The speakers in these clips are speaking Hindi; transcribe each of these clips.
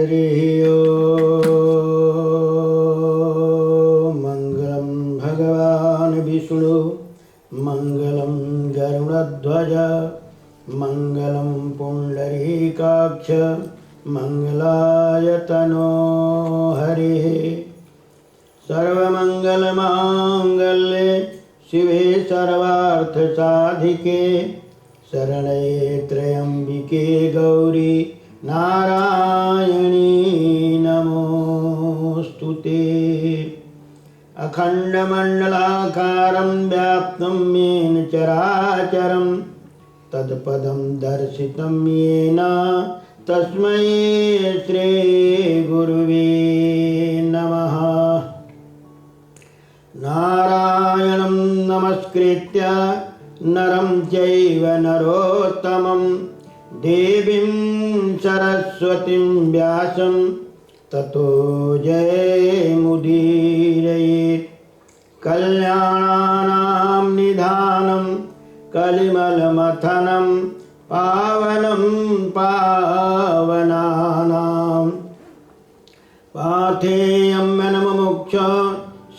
हरि ओम। मंगलम भगवान विष्णु मंगलम गरुड़ध्वज मंगलम पुंडरीकाक्ष मंगलाय तनो हरिः। सर्वमंगलमांगल्ये शिवे सर्वार्थसाधिके शरण्ये त्र्यंबिके गौरी नारायणी नमोस्तुते। अखंडमंडलाकारं व्याप्तं येन चराचरं तत्पदं दर्शितं येन तस्मै श्री गुरुवे नमः। नारायणं नमस्कृत्य नरं चैव नरोत्तमं देवीं सरस्वतीं व्यासं ततो जयमुदीरयेत्। कल्याणानां निधानं कलिमलमथनं पावनं पावनानां पाथेयम्यनमुमुक्ष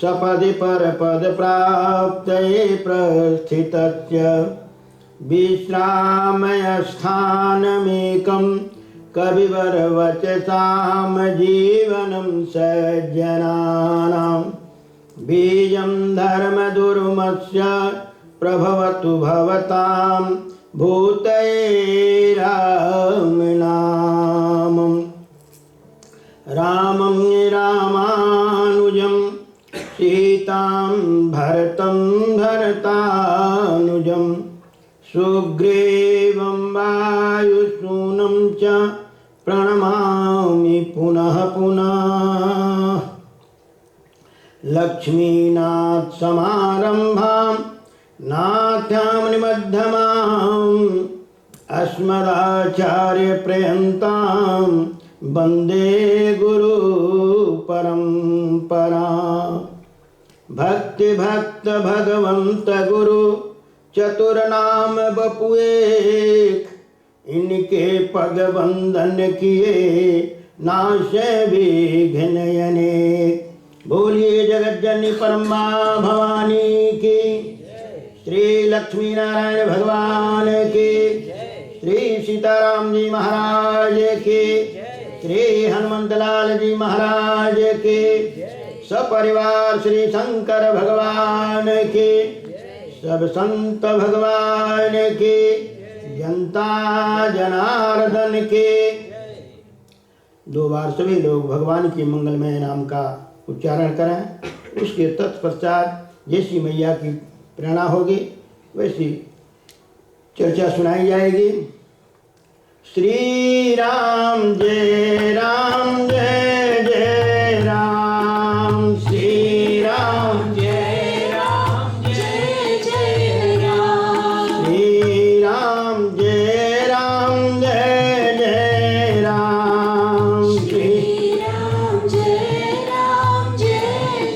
सपदि परपदप्राप्तये प्रस्थितस्य विश्रामयस्थानमेकं कविवरवचसां जीवनं सज्जनानां। बीजं धर्मधुर्मस्य प्रभवतु भवतां भूतये रामनामं। रामं रामानुजं सीतां भरतं भरतानुजं सुग्रीवं वायुसूनं च प्रणमामि पुनः पुनः। लक्ष्मीनाथसमारम्भां नाथ्यामुनिमध्यमाम् अस्मदाचार्यपर्यन्तां वन्दे गुरुपरम्पराम्। भक्ति भक्त भगवंत गुरु चतुरनाम बपु एक, इनके पग बंधन किए नाशे विघ्न अनेक। बोलिए जगज्जननी परमा भवानी की, श्री लक्ष्मी नारायण भगवान की, श्री सीताराम जी महाराज की, श्री हनुमंतलाल जी महाराज की, सपरिवार श्री शंकर भगवान के, सब संत भगवान के, जनता जनार्दन के। 2 बार सभी लोग भगवान के मंगलमय नाम का उच्चारण करें। उसके तत्पश्चात जैसी मैया की प्रेरणा होगी वैसी चर्चा सुनाई जाएगी। श्री राम जय जय राम। श्री राम जय जय राम। श्री राम जय जय राम। श्री राम जय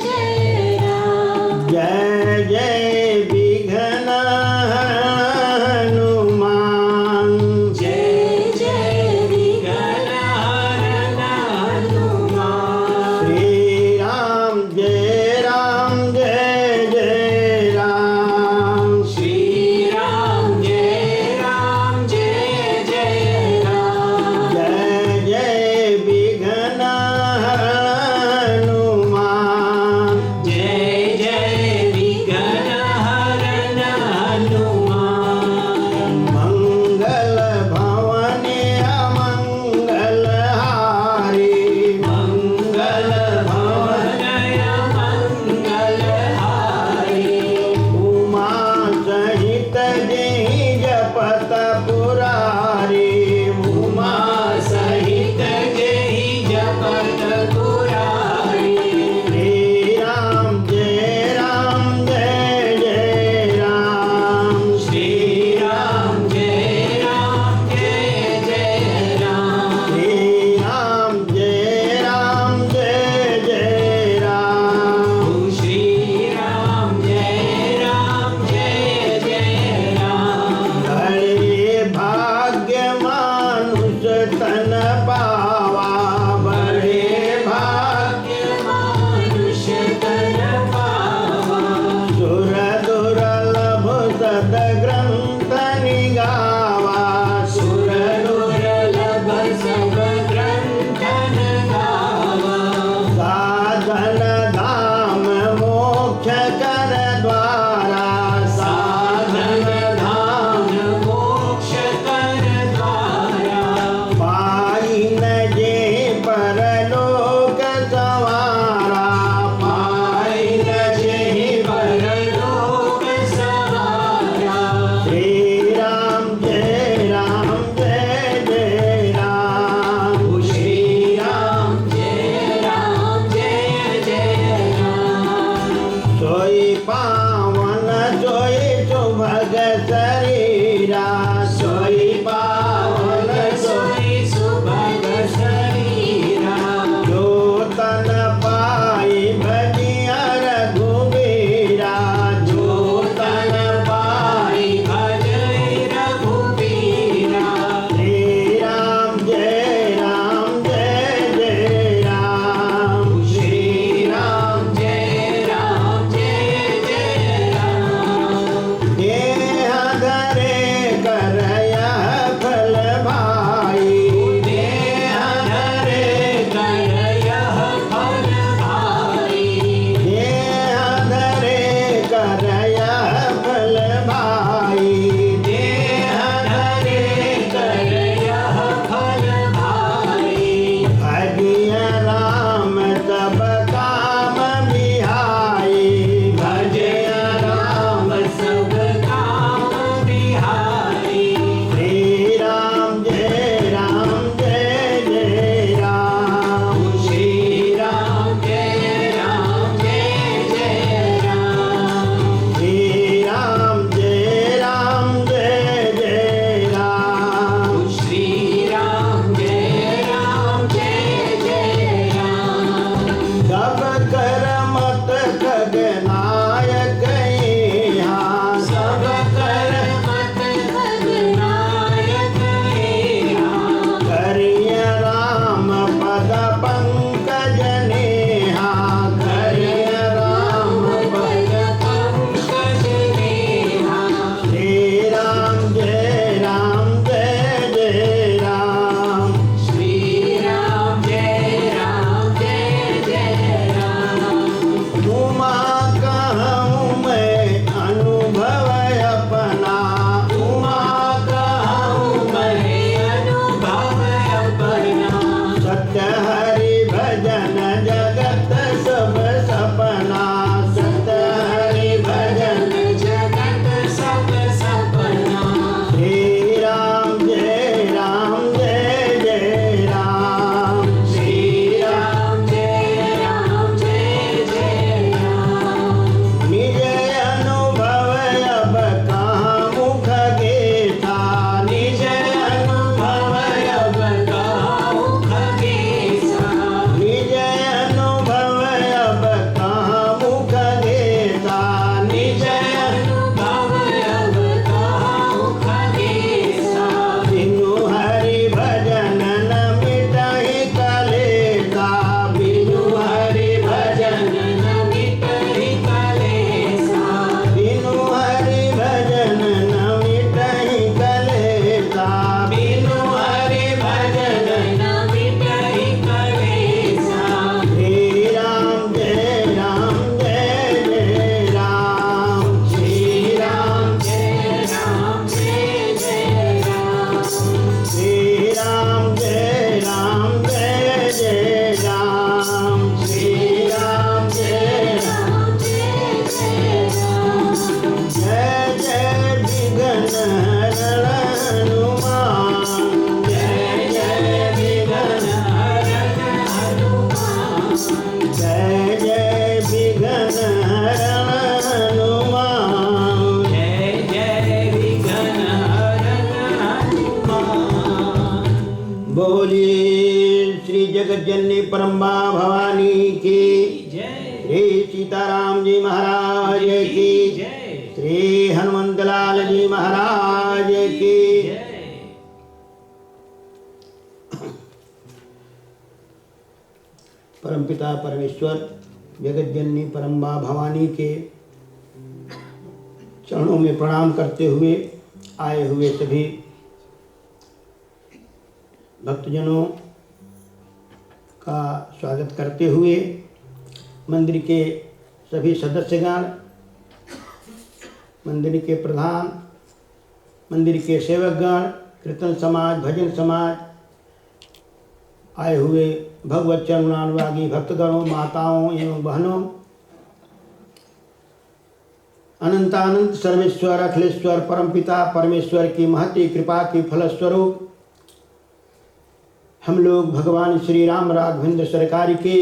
जय राम। जय जय विघ्न हनुमान। जय जय विघ्न हरि भजन जगत सब सपना सत हरि भजन जगत सब सपना श्री राम जय राम जय जय राम श्री राम जय राम निज अनुभव अब कहाँ मुख गेथा निज अनुभव अब कहाँ मुख गेसा निज अनुभव अब कहाँ मुख गेथा निज अनुभव अब कहाँ मुख गेसा बिनु हरि भजन न मिटहि कलेसा बिनु हरि भजन न मिटहि कलेसा बिनु हरि भजन न मिटहि कलेसा बिनु हरि भजन न मिटहि कलेसा श्री राम जय राम जय जय राम श्री राम जय राम जय जय राम श्री राम जय राम जय जय राम श्री राम जय राम जय जय राम जय जय विघ्न हरण हनुमान जय जय विघ्न हरण हनुमान जय जय विघ्न हरण हनुमान जय जय विघ्न हरण हनुमान बोलिए श्री जगज्जननी परम्बा भवानी की जय श्री सीताराम जी महाराज की जय श्री हनुमंतलाल जी महाराज की जय परमपिता परमेश्वर जगज्जननी परम्बा भवानी के चरणों में प्रणाम करते हुए आए हुए सभी भक्तजनों का स्वागत करते हुए मंदिर के सभी सदस्यगण, मंदिर के प्रधान, मंदिर के सेवकगण, कीर्तन समाज, भजन समाज, आए हुए भगवत चरणानुरागी भक्तगणों, माताओं एवं बहनों, अनंतानंत सर्वेश्वर अखिलेश्वर परमपिता परमेश्वर की महती कृपा के फलस्वरूप हम लोग भगवान श्री राम राघवेंद्र सरकार के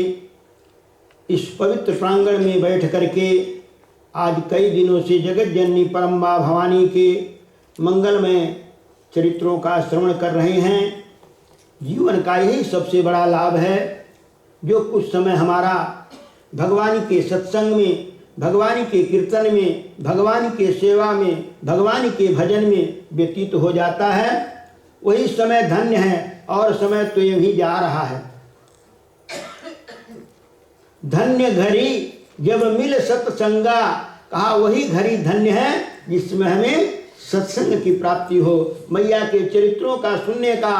इस पवित्र प्रांगण में बैठ करके आज कई दिनों से जगत जननी परम्बा भवानी के मंगलमय चरित्रों का श्रवण कर रहे हैं। जीवन का यही सबसे बड़ा लाभ है जो कुछ समय हमारा भगवान के सत्संग में, भगवान के कीर्तन में, भगवान के सेवा में, भगवान के भजन में व्यतीत हो जाता है, वही समय धन्य है। और समय तो ये भी जा रहा है। धन्य घड़ी जब मिल सत्संगा, कहा वही घड़ी धन्य है जिसमें हमें सत्संग की प्राप्ति हो, मैया के चरित्रों का सुनने का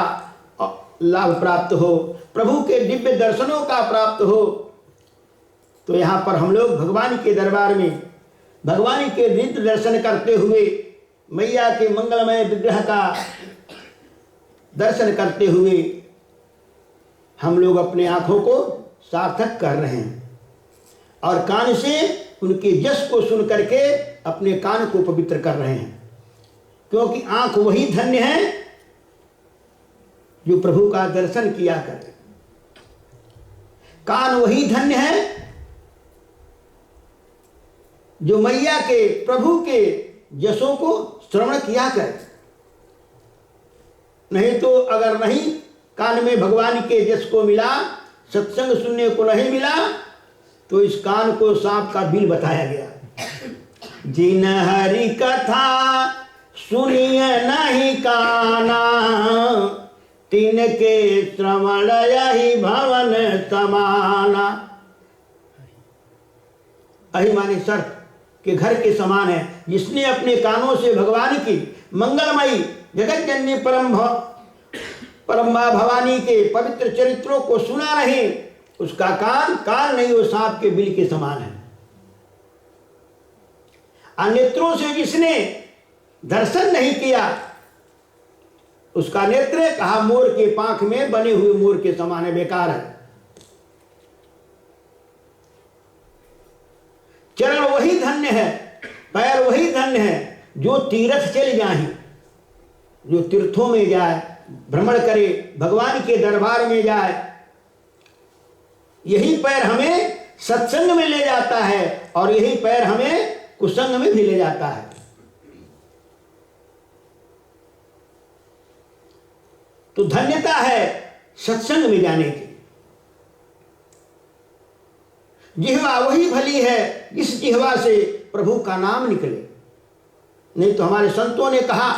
लाभ प्राप्त हो, प्रभु के दिव्य दर्शनों का प्राप्त हो। तो यहाँ पर हम लोग भगवान के दरबार में भगवान के दिव्य दर्शन करते हुए, मैया के मंगलमय विग्रह का दर्शन करते हुए हम लोग अपने आँखों को सार्थक कर रहे हैं और कान से उनके जस को सुन करके अपने कान को पवित्र कर रहे हैं, क्योंकि आँख वही धन्य है जो प्रभु का दर्शन किया करे, कान वही धन्य है जो मैया के प्रभु के जसों को श्रवण किया करे। नहीं तो अगर नहीं कान में भगवान के जस को मिला, सत्संग सुनने को नहीं मिला, तो इस कान को सांप का बिल बताया गया। जिन हरि कथा सुनिए नहीं काना, तिनके श्रवण यही भवन समाना। अहि माने सर्प के घर के समान है। जिसने अपने कानों से भगवान की मंगलमयी जगत जननी परम्बा भवानी के पवित्र चरित्रों को सुना नहीं, उसका कान नहीं, वो सांप के बिल के समान है। नेत्रों से जिसने दर्शन नहीं किया, उसका नेत्र कहा मोर के पांख में बने हुए मोर के समान है, बेकार है। चरण वही धन्य है, पैर वही धन्य है जो तीर्थ चले जाए, जो तीर्थों में जाए, भ्रमण करे, भगवान के दरबार में जाए। यही पैर हमें सत्संग में ले जाता है और यही पैर हमें कुसंग में भी ले जाता है। तो धन्यता है सत्संग में जाने की। जिह्वा वही भली है जिस जिह्वा से प्रभु का नाम निकले। नहीं तो हमारे संतों ने कहा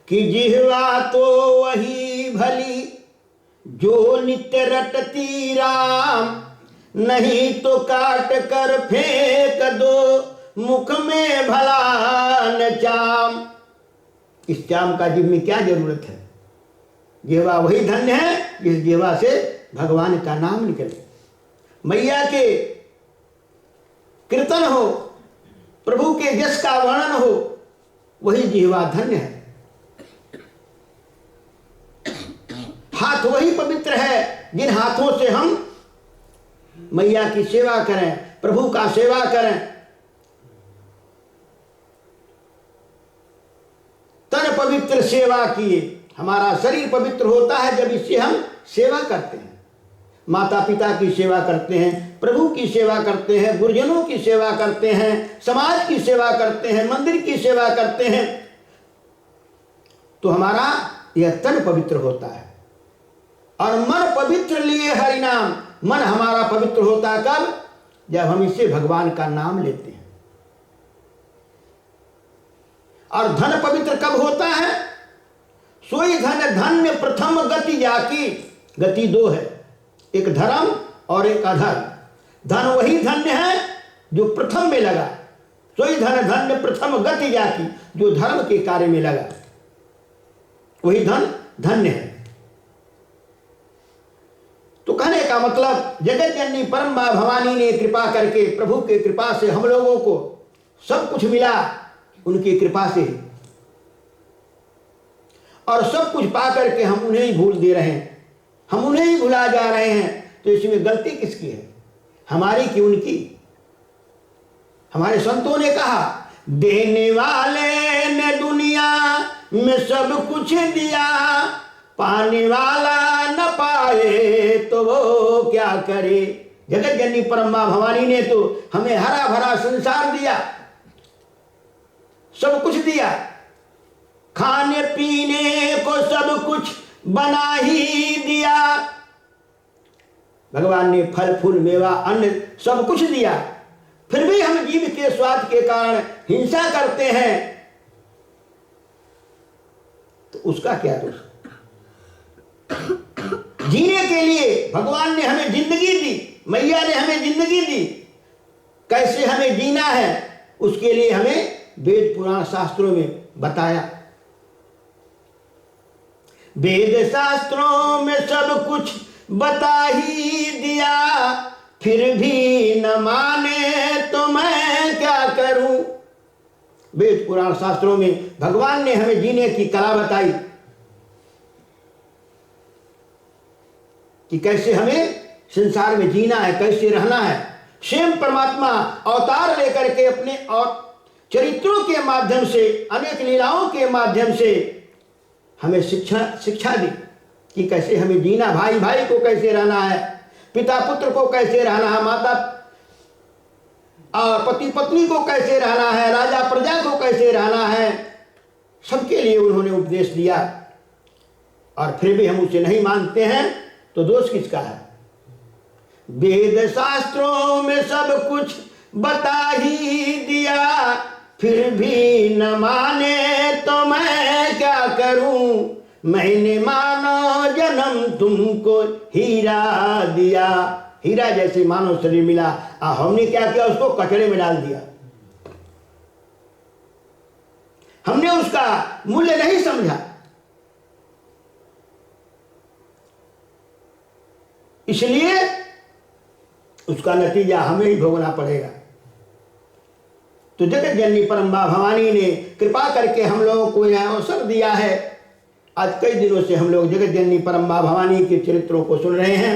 कि जिह्वा तो वही भली जो नित्य रटती राम, नहीं तो काट कर फेंक दो मुख में भला न चाम। इस चाम का जीव में क्या जरूरत है? जिह्वा वही धन्य है जिस जिह्वा से भगवान का नाम निकले, मैया के कीर्तन हो, प्रभु के यश का वर्णन हो, वही जिह्वा धन्य है। हाथ वही पवित्र है जिन हाथों से हम मैया की सेवा करें, प्रभु का सेवा करें। तन पवित्र सेवा किए, हमारा शरीर पवित्र होता है जब इससे हम सेवा करते हैं। माता पिता की सेवा करते हैं, प्रभु की सेवा करते हैं, गुरुजनों की सेवा करते हैं, समाज की सेवा करते हैं, मंदिर की सेवा करते हैं, तो हमारा यह तन पवित्र होता है। और मन पवित्र लिए हरि नाम, मन हमारा पवित्र होता है कब? जब हम इससे भगवान का नाम लेते हैं। और धन पवित्र कब होता है? सोई धन धन्य प्रथम गति जाकी। गति दो है, एक धर्म और एक अधर्म। धन वही धन्य है जो प्रथम में लगा, सोई धन धन्य प्रथम गति जाकी, जो धर्म के कार्य में लगा वही धन धन्य है। तो कहने का मतलब जगत जननी परम मां भवानी ने कृपा करके, प्रभु के कृपा से हम लोगों को सब कुछ मिला, उनकी कृपा से ही। और सब कुछ पा करके हम उन्हें ही भूल दे रहे हैं, हम उन्हें ही भुला जा रहे हैं। तो इसमें गलती किसकी है, हमारी कि उनकी? हमारे संतों ने कहा देने वाले ने दुनिया में सब कुछ दिया, पाने वाला न पाए तो वो क्या करे। जगत जननी परम मां भवानी ने तो हमें हरा भरा संसार दिया, सब कुछ दिया, खाने पीने को सब कुछ बना ही दिया। भगवान ने फल फूल मेवा अन्न सब कुछ दिया, फिर भी हम जीव के स्वार्थ के कारण हिंसा करते हैं, तो उसका क्या दोष? जीने के लिए भगवान ने हमें जिंदगी दी, मैया ने हमें जिंदगी दी, कैसे हमें जीना है उसके लिए हमें वेद पुराण शास्त्रों में बताया। वेद शास्त्रों में सब कुछ बता ही दिया, फिर भी न माने तो मैं क्या करूं। वेद पुराण शास्त्रों में भगवान ने हमें जीने की कला बताई कि कैसे हमें संसार में जीना है, कैसे रहना है। स्वयं परमात्मा अवतार लेकर के अपने और चरित्रों के माध्यम से, अनेक लीलाओं के माध्यम से हमें शिक्षा दी कि कैसे हमें जीना, भाई भाई को कैसे रहना है, पिता पुत्र को कैसे रहना है, माता और पति पत्नी को कैसे रहना है, राजा प्रजा को कैसे रहना है। सबके लिए उन्होंने उपदेश दिया और फिर भी हम उसे नहीं मानते हैं, तो दोष किसका है? वेद शास्त्रों में सब कुछ बता ही दिया, फिर भी न माने तो मैं क्या करूं। मैंने मानो जन्म तुमको हीरा दिया, हीरा जैसे मानव शरीर मिला, हमने क्या किया? उसको कचरे में डाल दिया। हमने उसका मूल्य नहीं समझा, इसलिए उसका नतीजा हमें ही भोगना पड़ेगा। तो जगत जननी परम मां भवानी ने कृपा करके हम लोगों को यह अवसर दिया है आज कई दिनों से हम लोग जगत जननी परम मां भवानी के चरित्रों को सुन रहे हैं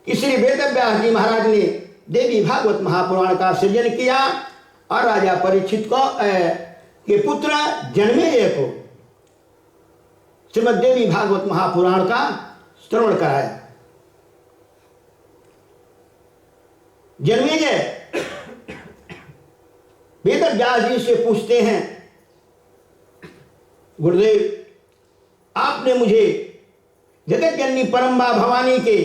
कि श्री वेदव्यास जी महाराज ने देवी भागवत महापुराण का सृजन किया और राजा परीक्षित को के पुत्र जन्मेजय को श्रीमद् देवी भागवत महापुराण का श्रवण कराया। जन्मेजय वेदव्यास जी से पूछते हैं, गुरुदेव आपने मुझे जगत जननी परम मां भवानी के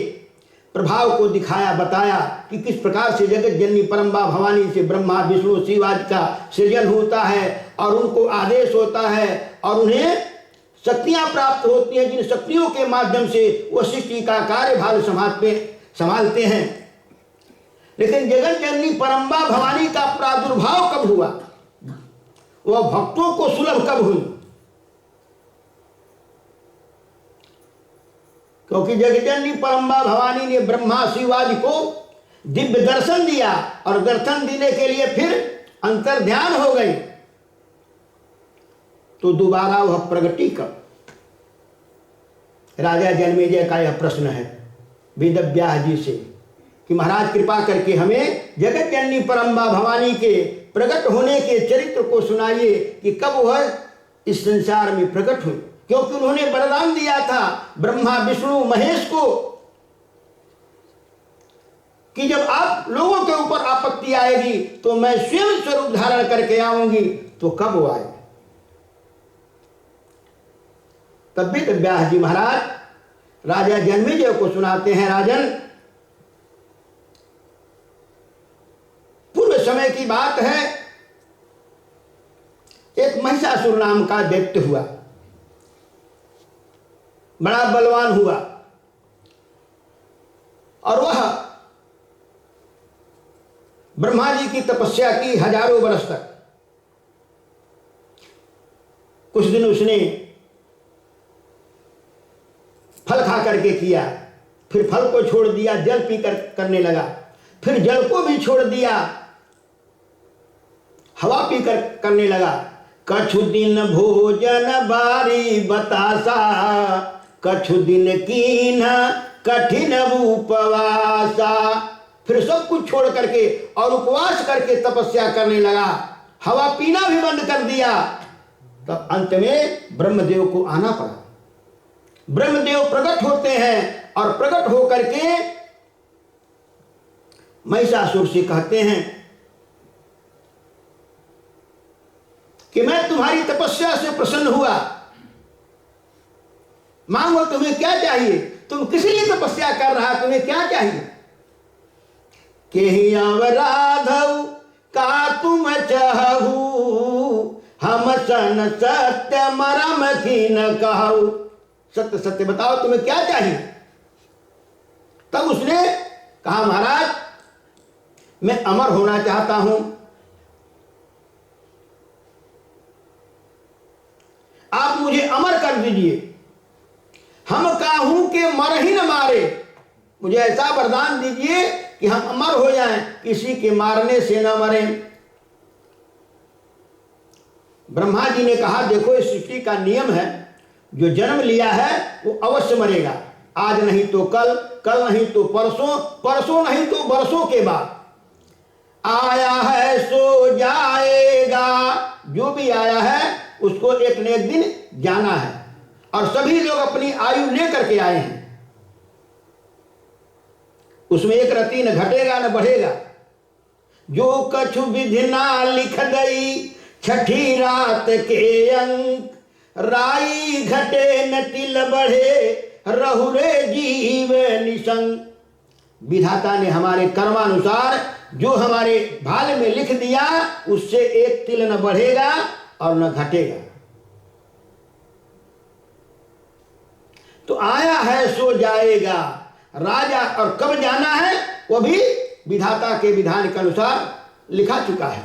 प्रभाव को दिखाया, बताया कि किस प्रकार से जगत जननी परम मां भवानी से ब्रह्मा विष्णु शिव आदि का सृजन होता है और उनको आदेश होता है और उन्हें शक्तियां प्राप्त होती हैं, जिन शक्तियों के माध्यम से वो सृष्टि का कार्यभार संभालते हैं। लेकिन जगत जननी परम मां भवानी का प्रादुर्भाव कब हुआ, वह भक्तों को सुलभ कब हुई? क्योंकि जगत जननी परम मां भवानी ने ब्रह्मा शिव आदि को दिव्य दर्शन दिया और दर्शन देने के लिए फिर अंतर ध्यान हो गई, तो दोबारा वह प्रगति कब? राजा जन्मेजय का यह प्रश्न है वेदव्यास जी से कि महाराज कृपा करके हमें जगत जननी परम मां भवानी के प्रकट होने के चरित्र को सुनाइए कि कब वह इस संसार में प्रकट हुई, क्योंकि उन्होंने वरदान दिया था ब्रह्मा विष्णु महेश को कि जब आप लोगों के ऊपर आपत्ति आएगी तो मैं स्वयं स्वरूप धारण करके आऊंगी। तो कब वो आए? तब भी व्यास जी महाराज राजा जन्मेजय को सुनाते हैं, राजन पूर्व समय की बात है, एक महिषासुर नाम का दैत्य हुआ, बड़ा बलवान हुआ और वह ब्रह्मा जी की तपस्या की हजारों वर्ष तक। कुछ दिन उसने फल खा करके किया, फिर फल को छोड़ दिया, जल पी करने लगा, फिर जल को भी छोड़ दिया, हवा पी करने लगा। कछु दिन भोजन बारी बतासा, कछु दिन कीन कठिन उपवासा। फिर सब कुछ छोड़ करके और उपवास करके तपस्या करने लगा, हवा पीना भी बंद कर दिया। तब अंत में ब्रह्मदेव को आना पड़ा। ब्रह्मदेव प्रकट होते हैं और प्रकट होकर के महिषासुर से कहते हैं कि मैं तुम्हारी तपस्या से प्रसन्न हुआ, मांगो तुम्हें क्या चाहिए, तुम किस लिए तपस्या कर रहा, तुम्हें क्या चाहिए? केहि अवराधौ का तुम चाहू, हम सन सत्य मरम की न कहू। सत्य सत्य बताओ तुम्हें क्या चाहिए? तब उसने कहा महाराज मैं अमर होना चाहता हूं, आप मुझे अमर कर दीजिए, हम काहू के मर ही न मारे, मुझे ऐसा वरदान दीजिए कि हम अमर हो जाएं, किसी के मारने से न मरें। ब्रह्मा जी ने कहा देखो इस सृष्टि का नियम है, जो जन्म लिया है वो अवश्य मरेगा, आज नहीं तो कल, कल नहीं तो परसों, परसों नहीं तो बरसों के बाद। आया है सो जाएगा, जो भी आया है उसको एक न एक दिन जाना है, और सभी लोग अपनी आयु लेकर के आए हैं, उसमें एक रत्ती न घटेगा न बढ़ेगा। जो कछु विधि ना लिख गई छठी रात के अंक, राई घटे न तिल बढ़े रहुरे जीव निसंग। विधाता ने हमारे कर्मानुसार जो हमारे भाल में लिख दिया उससे एक तिल न बढ़ेगा और न घटेगा। तो आया है सो जाएगा, राजा और कब जाना है वो भी विधाता के विधान के अनुसार लिखा चुका है।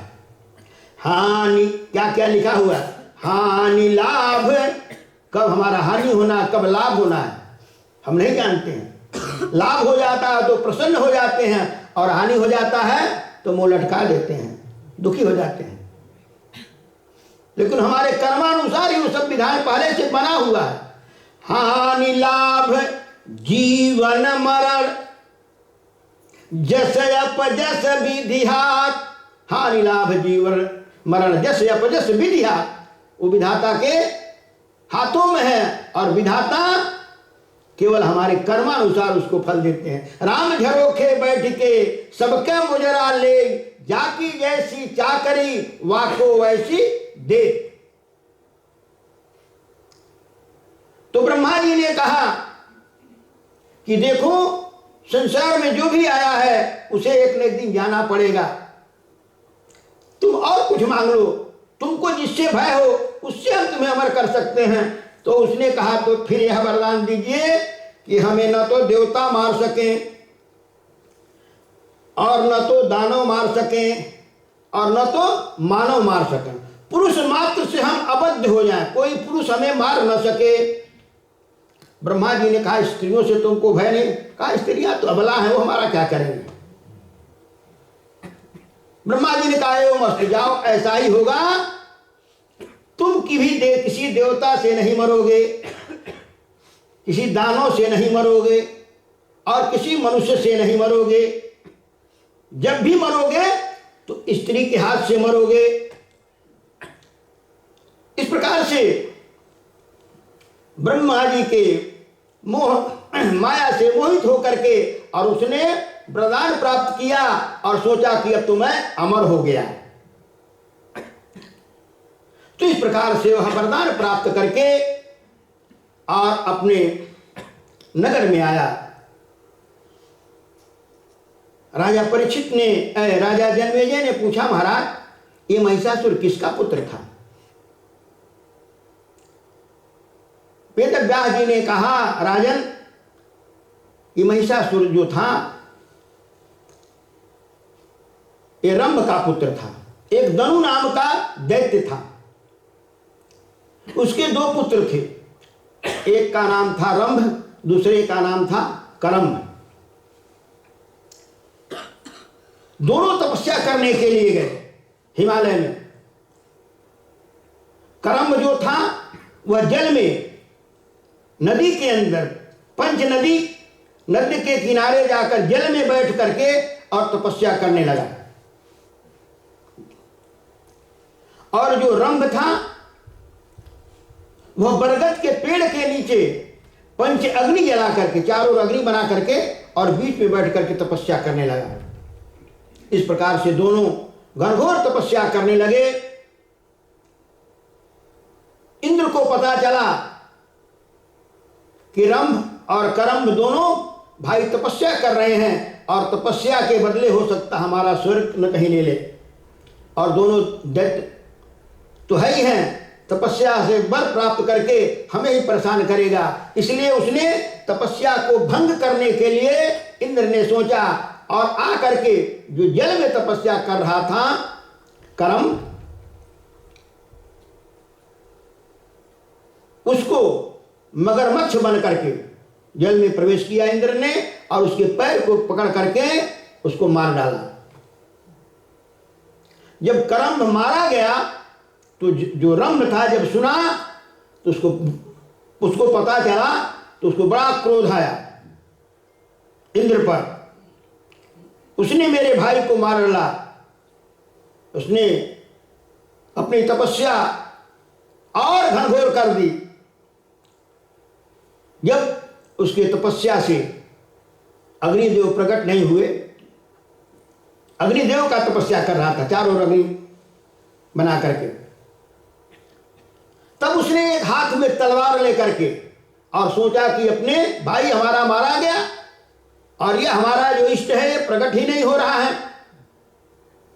हानि क्या क्या लिखा हुआ है, हानि लाभ, कब हमारा हानि होना कब लाभ होना है हम नहीं जानते हैं। लाभ हो जाता है तो प्रसन्न हो जाते हैं और हानि हो जाता है तो मुंह लटका देते हैं, दुखी हो जाते हैं। लेकिन हमारे कर्मानुसार ही वो सब विधान पहले से बना हुआ है। हानि लाभ जीवन मरण जस अपजस विधिहात। हानि लाभ जीवन मरण जस अपजस विधिहात, वो विधाता के हाथों में है और विधाता केवल हमारे कर्मानुसार उसको फल देते हैं। राम झरोखे बैठ के सबके मुजरा ले, जाकी जैसी चाकरी वाको वैसी दे। तो ब्रह्मा जी ने कहा कि देखो संसार में जो भी आया है उसे एक न एक दिन जाना पड़ेगा, तुम और कुछ मांग लो, तुमको जिससे भय हो उससे हम तुम्हें अमर कर सकते हैं। तो उसने कहा तो फिर यह वरदान दीजिए कि हमें न तो देवता मार सकें और न तो दानव मार सकें और न तो मानव मार सकें, पुरुष मात्र से हम अबद्ध हो जाएं, कोई पुरुष हमें मार न सके। ब्रह्मा जी ने कहा स्त्रियों से तुमको भय नहीं? कहा स्त्रियां तो अबला है, वो हमारा क्या करेंगे। ब्रह्मा जी ने कहा एवं मस्त जाओ, ऐसा ही होगा, तुम किसी देवता से नहीं मरोगे, किसी दानव से नहीं मरोगे और किसी मनुष्य से नहीं मरोगे। जब भी मरोगे तो स्त्री के हाथ से मरोगे। इस प्रकार से ब्रह्मा जी के मोह माया से मोहित होकर के और उसने वरदान प्राप्त किया और सोचा कि अब तो मैं अमर हो गया। तो इस प्रकार से वह वरदान प्राप्त करके और अपने नगर में आया। राजा परीक्षित ने राजा जन्मेजय ने पूछा महाराज ये महिषासुर किसका पुत्र था? वेदव्यास जी ने कहा राजन ये महिषासुर जो था ये रंभ का पुत्र था। एक दनु नाम का दैत्य था, उसके दो पुत्र थे, एक का नाम था रंभ, दूसरे का नाम था करम्भ। दोनों तपस्या करने के लिए गए हिमालय में। करम्भ जो था वह जल में नदी के अंदर पंच नदी के किनारे जाकर जल में बैठ करके और तपस्या करने लगा। और जो रंभ था वह बरगद के पेड़ के नीचे पंच अग्नि जला करके, चारों अग्नि बना करके और बीच में बैठ करके तपस्या करने लगा। इस प्रकार से दोनों घनघोर तपस्या करने लगे। इंद्र को पता चला कि रंभ और करम्भ दोनों भाई तपस्या कर रहे हैं और तपस्या के बदले हो सकता हमारा स्वर्ग न कहीं ले ले, और दोनों दैत्य तो है ही हैं, तपस्या से वर प्राप्त करके हमें ही परेशान करेगा। इसलिए उसने तपस्या को भंग करने के लिए इंद्र ने सोचा और आ करके जो जल में तपस्या कर रहा था करम्भ, उसको मगरमच्छ बन करके जल में प्रवेश किया इंद्र ने और उसके पैर को पकड़ करके उसको मार डाला। जब करम्भ मारा गया तो जो रंभ था जब सुना तो उसको पता चला तो उसको बड़ा क्रोध आया इंद्र पर। उसने मेरे भाई को मार डाला। उसने अपनी तपस्या और घनघोर कर दी। जब उसके तपस्या से अग्निदेव प्रकट नहीं हुए, अग्निदेव का तपस्या कर रहा था चारों अग्नि बना करके, तब उसने एक हाथ में तलवार लेकर के और सोचा कि अपने भाई हमारा मारा गया और ये हमारा जो इष्ट है ये प्रकट ही नहीं हो रहा है।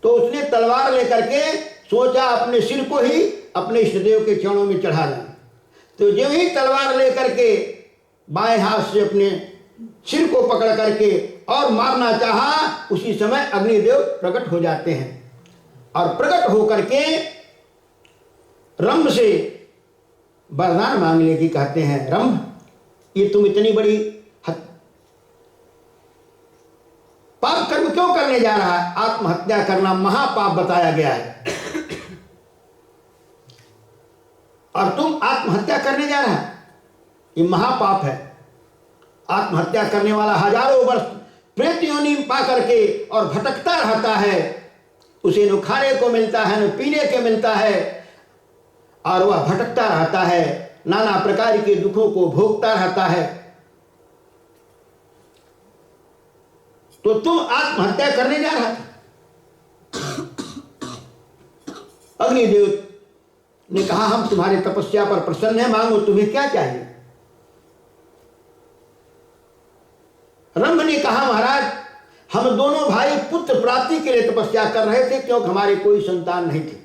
तो उसने तलवार लेकर के सोचा अपने सिर को ही अपने इष्टदेव के चरणों में चढ़ा दें। तो जो ही तलवार लेकर के बाएं हाथ से अपने सिर को पकड़ करके और मारना चाहा, उसी समय अग्निदेव प्रकट हो जाते हैं और प्रकट होकर के रंभ से वरदान मांगने की कहते हैं। रंभ, ये तुम इतनी बड़ी पाप कर्म क्यों करने जा रहा है? आत्महत्या करना महापाप बताया गया है। और तुम आत्महत्या करने जा रहा है, ये महापाप है। आत्महत्या करने वाला हजारों वर्ष प्रेत योनि पा करके और भटकता रहता है, उसे न खाने को मिलता है न पीने को मिलता है, और वह भटकता रहता है, नाना प्रकार के दुखों को भोगता रहता है। तो तुम आत्महत्या करने जा रहा था। अग्निदेव ने कहा, हम तुम्हारी तपस्या पर प्रसन्न हैं, मांगो तुम्हें क्या चाहिए। रंभ ने कहा, महाराज हम दोनों भाई पुत्र प्राप्ति के लिए तपस्या कर रहे थे, क्योंकि हमारे कोई संतान नहीं थे,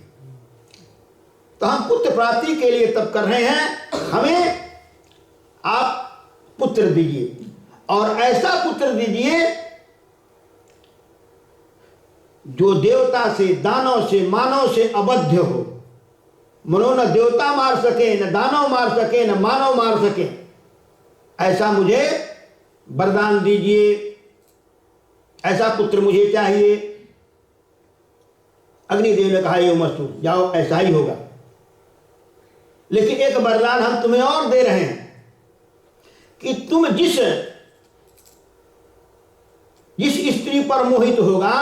तो हम पुत्र प्राप्ति के लिए तप कर रहे हैं, हमें आप पुत्र दीजिए, और ऐसा पुत्र दीजिए जो देवता से, दानव से, मानव से अबद्ध हो। मनो न देवता मार सके, न दानव मार सके, न मानव मार सके, ऐसा मुझे वरदान दीजिए, ऐसा पुत्र मुझे चाहिए। अग्निदेव ने कहा, यो मस्तु, जाओ ऐसा ही होगा, लेकिन एक वरदान हम तुम्हें और दे रहे हैं कि तुम जिस स्त्री पर मोहित होगा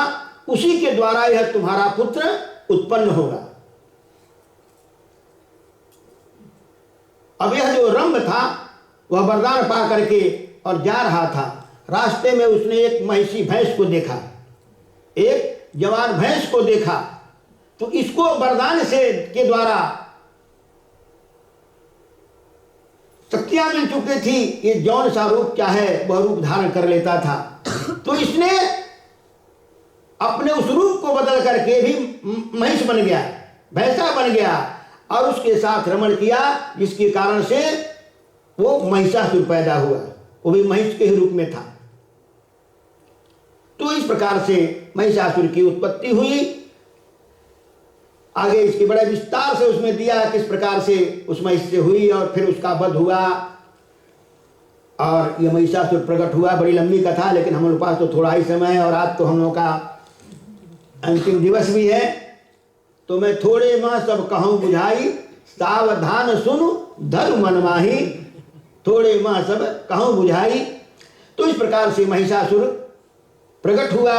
उसी के द्वारा यह तुम्हारा पुत्र उत्पन्न होगा। अब यह जो रंभ था वह वरदान पा करके और जा रहा था, रास्ते में उसने एक महिषी भैंस को देखा, एक जवान भैंस को देखा, तो इसको वरदान से के द्वारा शक्तियां मिल चुकी थी, ये जौन सा रूप चाहे वह रूप धारण कर लेता था। तो इसने अपने उस रूप को बदल करके भी महिष बन गया, भैंसा बन गया, और उसके साथ रमण किया, जिसके कारण से वो महिषासुर पैदा हुआ, वो भी महिष के ही रूप में था। तो इस प्रकार से महिषासुर की उत्पत्ति हुई। आगे इसके बड़े विस्तार से उसमें दिया किस प्रकार से उस महिष से हुई और फिर उसका वध हुआ और यह महिषासुर प्रकट हुआ। बड़ी लंबी कथा, लेकिन हम लोग पास तो थोड़ा ही समय है और आज तो हम लोग का अंतिम दिवस भी है, तो मैं थोड़े मां सब कहूं बुझाई, सावधान सुन धर्म मन माही, थोड़े मां सब कहूं बुझाई। तो इस प्रकार से महिषासुर प्रकट हुआ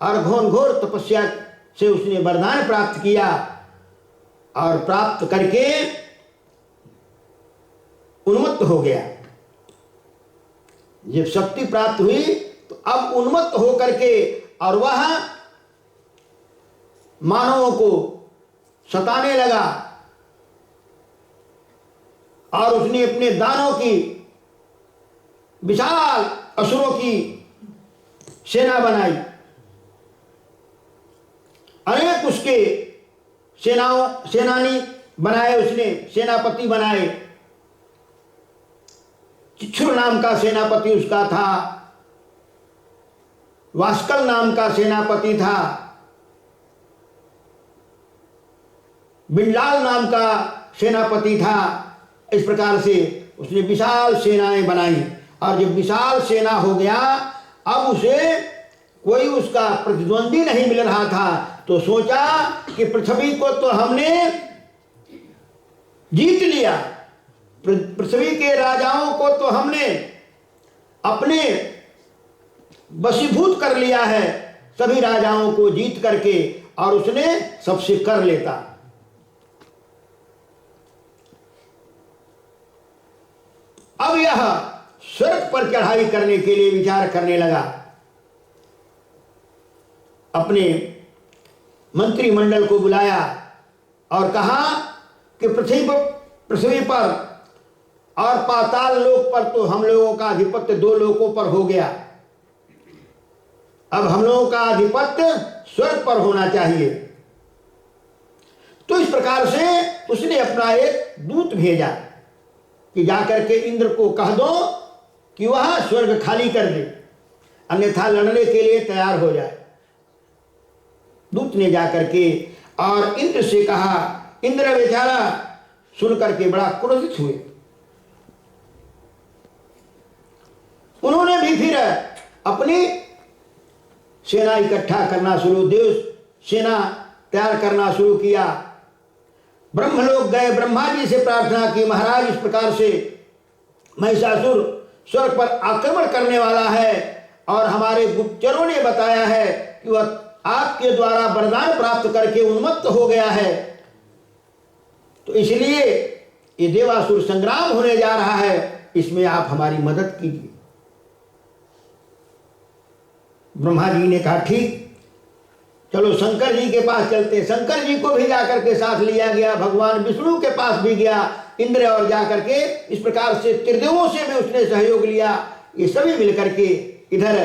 और घोर घोर तपस्या से उसने वरदान प्राप्त किया, और प्राप्त करके उन्मत्त हो गया। जब शक्ति प्राप्त हुई तो अब उन्मत्त होकर के और वह मानवों को सताने लगा, और उसने अपने दानों की विशाल असुरों की सेना बनाई, अनेक उसके सेनानी बनाए, उसने सेनापति बनाए। चिच्छुर नाम का सेनापति उसका था, वास्कल नाम का सेनापति था, बिंडलाल नाम का सेनापति था। इस प्रकार से उसने विशाल सेनाएं बनाई, और जब विशाल सेना हो गया, अब उसे कोई उसका प्रतिद्वंदी नहीं मिल रहा था, तो सोचा कि पृथ्वी को तो हमने जीत लिया, पृथ्वी के राजाओं को तो हमने अपने वशीभूत कर लिया है, सभी राजाओं को जीत करके, और उसने सबसे कर लेता। अब यह स्वर्ग पर चढ़ाई करने के लिए विचार करने लगा। अपने मंत्रिमंडल को बुलाया और कहा कि पृथ्वी पर और पाताल लोक पर तो हम लोगों का आधिपत्य 2 लोकों पर हो गया, अब हम लोगों का आधिपत्य स्वर्ग पर होना चाहिए। तो इस प्रकार से उसने अपना एक दूत भेजा कि जाकर के इंद्र को कह दो कि वह स्वर्ग खाली कर दे, अन्यथा लड़ने के लिए तैयार हो जाए। दूत ने जाकर के और इंद्र से कहा। इंद्र बेचारा सुन करके बड़ा क्रोधित हुए। उन्होंने भी फिर अपनी सेना इकट्ठा करना शुरू, देव सेना तैयार करना शुरू किया। ब्रह्मलोक गए, ब्रह्मा जी से प्रार्थना की, महाराज इस प्रकार से महिषासुर स्वर्ग पर आक्रमण करने वाला है और हमारे गुप्तचरों ने बताया है कि वह आपके द्वारा वरदान प्राप्त करके उन्मत्त हो गया है, तो इसलिए ये देवासुर संग्राम होने जा रहा है, इसमें आप हमारी मदद कीजिए। ब्रह्मा जी ने कहा ठीक, चलो शंकर जी के पास चलते। शंकर जी को भी जाकर के साथ लिया गया, भगवान विष्णु के पास भी गया इंद्र, और जाकर के इस प्रकार से त्रिदेवों से भी उसने सहयोग लिया। ये सभी मिलकर के इधर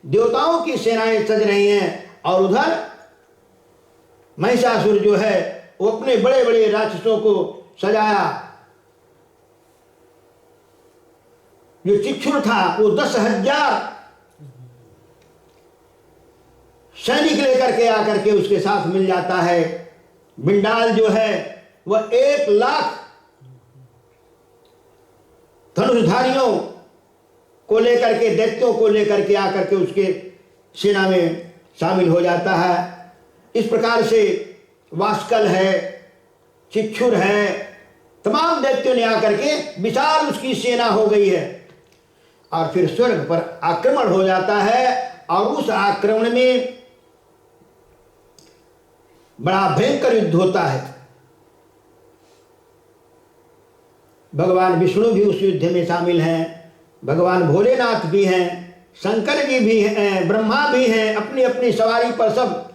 देवताओं की सेनाएं सज रही हैं और उधर महिषासुर जो है वो अपने बड़े बड़े राक्षसों को सजाया। जो चिक्षुर था वो 10,000 सैनिक लेकर के आकर के उसके साथ मिल जाता है। बिंडाल जो है वह 1,00,000 धनुषधारियों को लेकर के, दैत्यों को लेकर के आकर के उसके सेना में शामिल हो जाता है। इस प्रकार से वास्कल है, चिक्षुर है, तमाम दैत्यों ने आकर के विशाल उसकी सेना हो गई है और फिर स्वर्ग पर आक्रमण हो जाता है। और उस आक्रमण में बड़ा भयंकर युद्ध होता है। भगवान विष्णु भी उस युद्ध में शामिल हैं, भगवान भोलेनाथ भी हैं, शंकर जी भी हैं, ब्रह्मा भी हैं, अपनी अपनी सवारी पर सब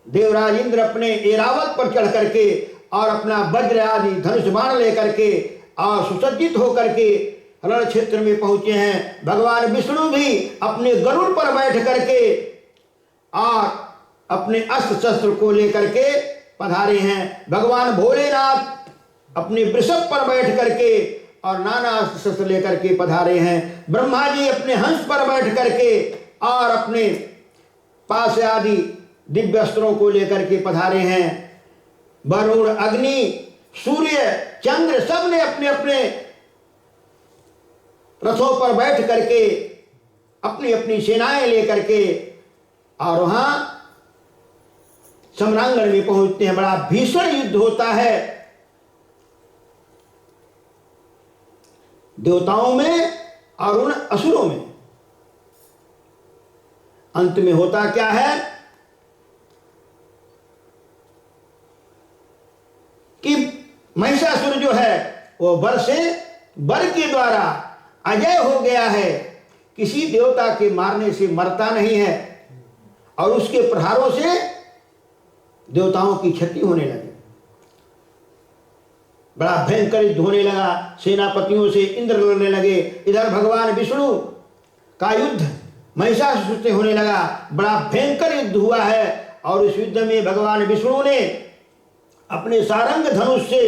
देवराज इंद्र अपने एरावत पर चढ़ करके और अपना वज्र आदि धनुष बाण लेकर के और सुसज्जित होकर के रण क्षेत्र में पहुंचे हैं। भगवान विष्णु भी अपने गरुड़ पर बैठ करके और अपने अस्त्र शस्त्र को लेकर के पधारे हैं। भगवान भोलेनाथ अपने वृषभ पर बैठ करके और नाना अस्त्र शस्त्र लेकर के पधारे हैं। ब्रह्मा जी अपने हंस पर बैठ करके और अपने पास आदि दिव्य अस्त्रों को लेकर के पधारे हैं। वरुण, अग्नि, सूर्य, चंद्र सब ने अपने अपने रथों पर बैठ करके अपनी अपनी सेनाएं लेकर के और वहां सम्रांगण में पहुंचते हैं। बड़ा भीषण युद्ध होता है देवताओं में और उन असुरों में। अंत में होता क्या है कि महिषासुर जो है वो वर के द्वारा अजय हो गया है। किसी देवता के मारने से मरता नहीं है और उसके प्रहारों से देवताओं की क्षति होने लगी। बड़ा भयंकर युद्ध होने लगा, सेनापतियों से इंद्र लड़ने लगे। इधर भगवान विष्णु का युद्ध महिषासुर से होने लगा। बड़ा भयंकर युद्ध हुआ है और इस युद्ध में भगवान विष्णु ने अपने सारंग धनुष से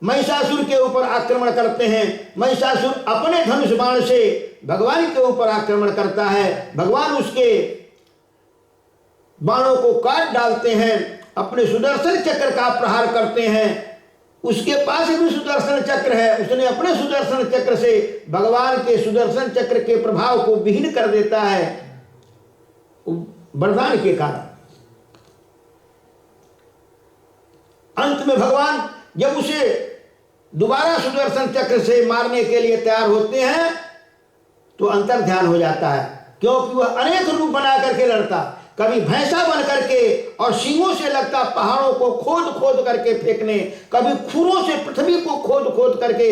महिषासुर के ऊपर आक्रमण करते हैं। महिषासुर अपने धनुष बाण से भगवान के ऊपर आक्रमण करता है। भगवान उसके बाणों को काट डालते हैं, अपने सुदर्शन चक्र का प्रहार करते हैं। उसके पास भी सुदर्शन चक्र है, उसने अपने सुदर्शन चक्र से भगवान के सुदर्शन चक्र के प्रभाव को विहीन कर देता है वरदान के कारण। अंत में भगवान जब उसे दोबारा सुदर्शन चक्र से मारने के लिए तैयार होते हैं तो अंतर ध्यान हो जाता है, क्योंकि वह अनेक रूप बना करके लड़ता। कभी भैंसा बन करके और सींगों से लगता पहाड़ों को खोद खोद करके फेंकने, कभी खुरों से पृथ्वी को खोद खोद करके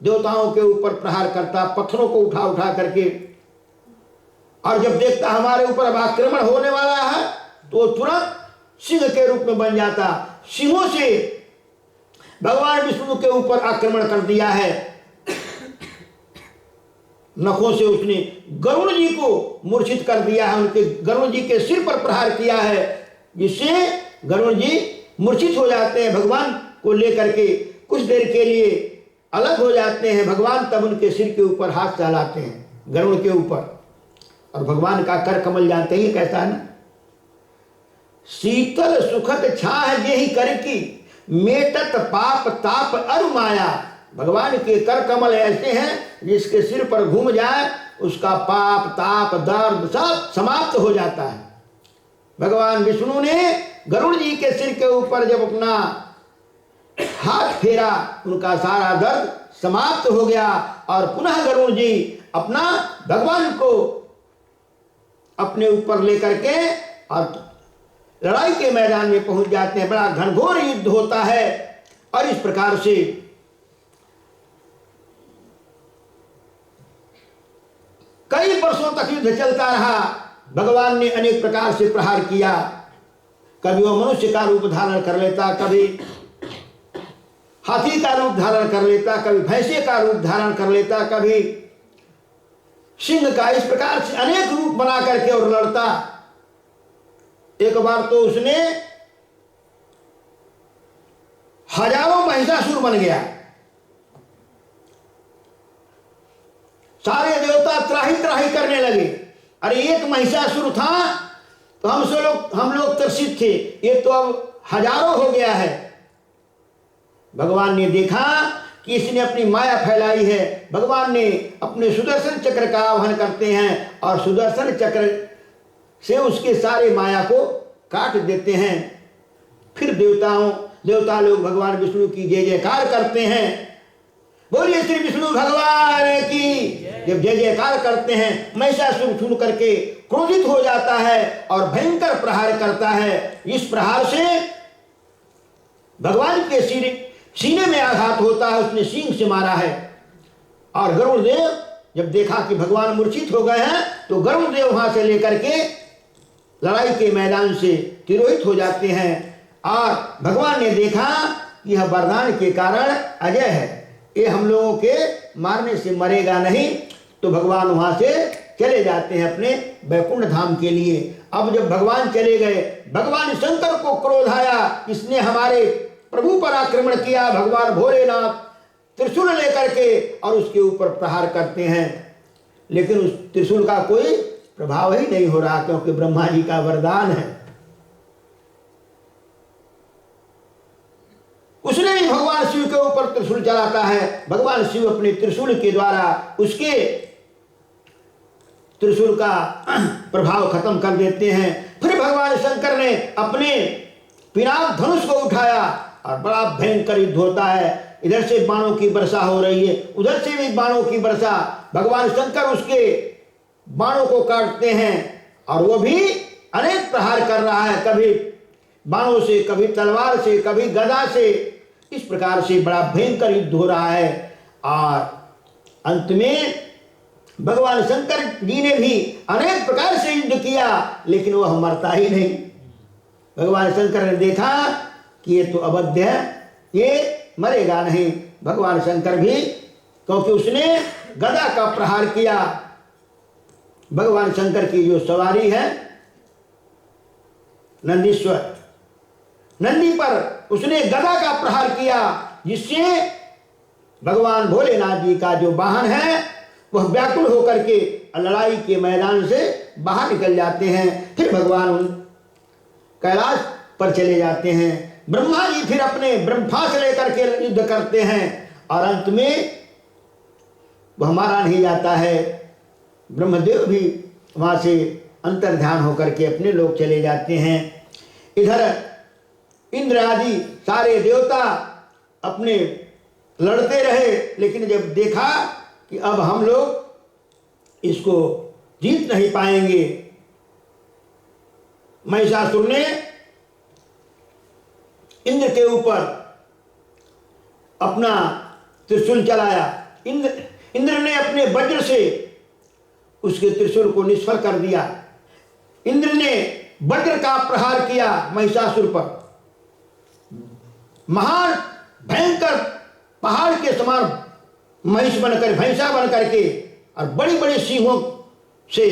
देवताओं के ऊपर प्रहार करता, पत्थरों को उठा उठा करके। और जब देखता हमारे ऊपर अब आक्रमण होने वाला है तो तुरंत सिंह के रूप में बन जाता। सिंहों से भगवान विष्णु के ऊपर आक्रमण कर दिया है। नखों से उसने गरुड़ जी को मूर्छित कर दिया है, उनके गरुड़ जी के सिर पर प्रहार किया है, जिससे गरुड़ जी मूर्छित हो जाते हैं। भगवान को लेकर के कुछ देर के लिए अलग हो जाते हैं। भगवान तब उनके सिर के ऊपर हाथ चलाते हैं, गरुड़ के ऊपर। और भगवान का कर कमल जानते ही कैसा है ना, शीतल सुखद छाह जेहि कर की मेटत पाप ताप अरु माया। भगवान के कर कमल ऐसे हैं जिसके सिर पर घूम जाए उसका पाप ताप दर्द सब समाप्त हो जाता है। भगवान विष्णु ने गरुड़ जी के सिर के ऊपर जब अपना हाथ फेरा, उनका सारा दर्द समाप्त हो गया और पुनः गरुड़ जी अपना भगवान को अपने ऊपर लेकर के और लड़ाई के मैदान में पहुंच जाते हैं। बड़ा घनघोर युद्ध होता है और इस प्रकार से कई वर्षों तक युद्ध चलता रहा। भगवान ने अनेक प्रकार से प्रहार किया, कभी वो मनुष्य का रूप धारण कर लेता, कभी हाथी का रूप धारण कर लेता, कभी भैंसे का रूप धारण कर लेता, कभी सिंह का। इस प्रकार से अनेक रूप बना करके और लड़ता। एक बार तो उसने हजारों महिषासुर बन गया। सारे देवता त्राही त्राही करने लगे, अरे एक महिषासुर था तो हम लोग त्रसित थे, ये तो अब हजारों हो गया है। भगवान ने देखा कि इसने अपनी माया फैलाई है। भगवान ने अपने सुदर्शन चक्र का आह्वान करते हैं और सुदर्शन चक्र से उसके सारे माया को काट देते हैं। फिर देवता लोग भगवान विष्णु की जय जयकार करते हैं। बोलिए श्री विष्णु भगवान की। जब जय जयकार करते हैं, महिषासुर सुन करके क्रोधित हो जाता है और भयंकर प्रहार करता है। इस प्रहार से भगवान के सीने में आघात होता है, उसने सींग से मारा है। और गरुड़ देव जब देखा कि भगवान मूर्छित हो गए हैं तो गरुड़ देव वहां से लेकर के लड़ाई के मैदान से तिरोहित हो जाते हैं। और भगवान ने देखा कि यह वरदान के कारण अजय है, ये हम लोगों के मारने से मरेगा नहीं, तो भगवान वहां से चले जाते हैं अपने वैकुंठ धाम के लिए। अब जब भगवान चले गए, भगवान शंकर को क्रोध आया, इसने हमारे प्रभु पर आक्रमण किया। भगवान भोलेनाथ त्रिशूल लेकर के और उसके ऊपर प्रहार करते हैं, लेकिन उस त्रिशूल का कोई प्रभाव ही नहीं हो रहा, क्योंकि ब्रह्मा जी का वरदान है। उसने ही भगवान शिव के ऊपर त्रिशूल चलाता है। भगवान शिव अपने त्रिशूल के द्वारा उसके त्रिशूल का प्रभाव खत्म कर देते हैं। फिर भगवान शंकर ने अपने पिनाक धनुष को उठाया और बड़ा भयंकर युद्ध होता है। इधर से बाणों की वर्षा हो रही है, उधर से भी बाणों की वर्षा। भगवान शंकर उसके बाणों को काटते हैं और वो भी अनेक प्रहार कर रहा है, कभी बाणों से, कभी तलवार से, कभी गदा से। इस प्रकार से बड़ा भयंकर युद्ध हो रहा है। और अंत में भगवान शंकर जी ने भी अनेक प्रकार से युद्ध किया, लेकिन वह मरता ही नहीं। भगवान शंकर ने देखा कि ये तो अवध्य है, ये मरेगा नहीं। भगवान शंकर भी, क्योंकि उसने गदा का प्रहार किया। भगवान शंकर की जो सवारी है नंदीश्वर, नंदी पर उसने गदा का प्रहार किया, जिससे भगवान भोलेनाथ जी का जो वाहन है वह व्याकुल होकर के लड़ाई के मैदान से बाहर निकल जाते हैं। फिर भगवान कैलाश पर चले जाते हैं। ब्रह्मा जी फिर अपने ब्रह्मास्त्र लेकर के युद्ध करते हैं और अंत में वह मारा नहीं जाता है। ब्रह्मदेव भी वहां से अंतर्ध्यान होकर के अपने लोग चले जाते हैं। इधर इंद्र आदि सारे देवता अपने लड़ते रहे, लेकिन जब देखा कि अब हम लोग इसको जीत नहीं पाएंगे, महिषासुर ने इंद्र के ऊपर अपना त्रिशूल चलाया। इंद्र ने अपने वज्र से उसके त्रिशूल को निष्फल कर दिया। इंद्र ने वज्र का प्रहार किया महिषासुर पर। महान भयंकर पहाड़ के समान महिष बनकर, भैंसा बनकर के और बड़ी बड़ी सिंहों से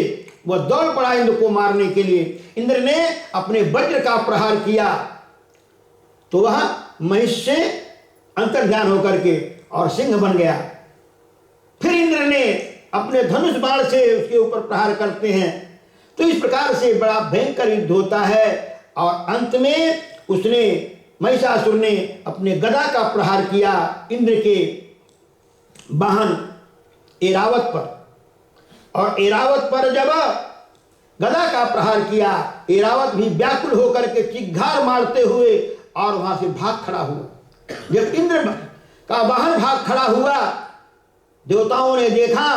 वह दौड़ पड़ा इंद्र को मारने के लिए। इंद्र ने अपने वज्र का प्रहार किया तो वह महिष से अंतर्ध्यान होकर के और सिंह बन गया। फिर इंद्र ने अपने धनुष बाण से उसके ऊपर प्रहार करते हैं। तो इस प्रकार से बड़ा भयंकर युद्ध होता है और अंत में उसने, महिषासुर ने अपने गदा का प्रहार किया इंद्र के वाहन ऐरावत पर। और ऐरावत पर जब गदा का प्रहार किया, ऐरावत भी व्याकुल होकर के चिघार मारते हुए और वहां से भाग खड़ा हुआ। जब इंद्र का वाहन भाग खड़ा हुआ, देवताओं ने देखा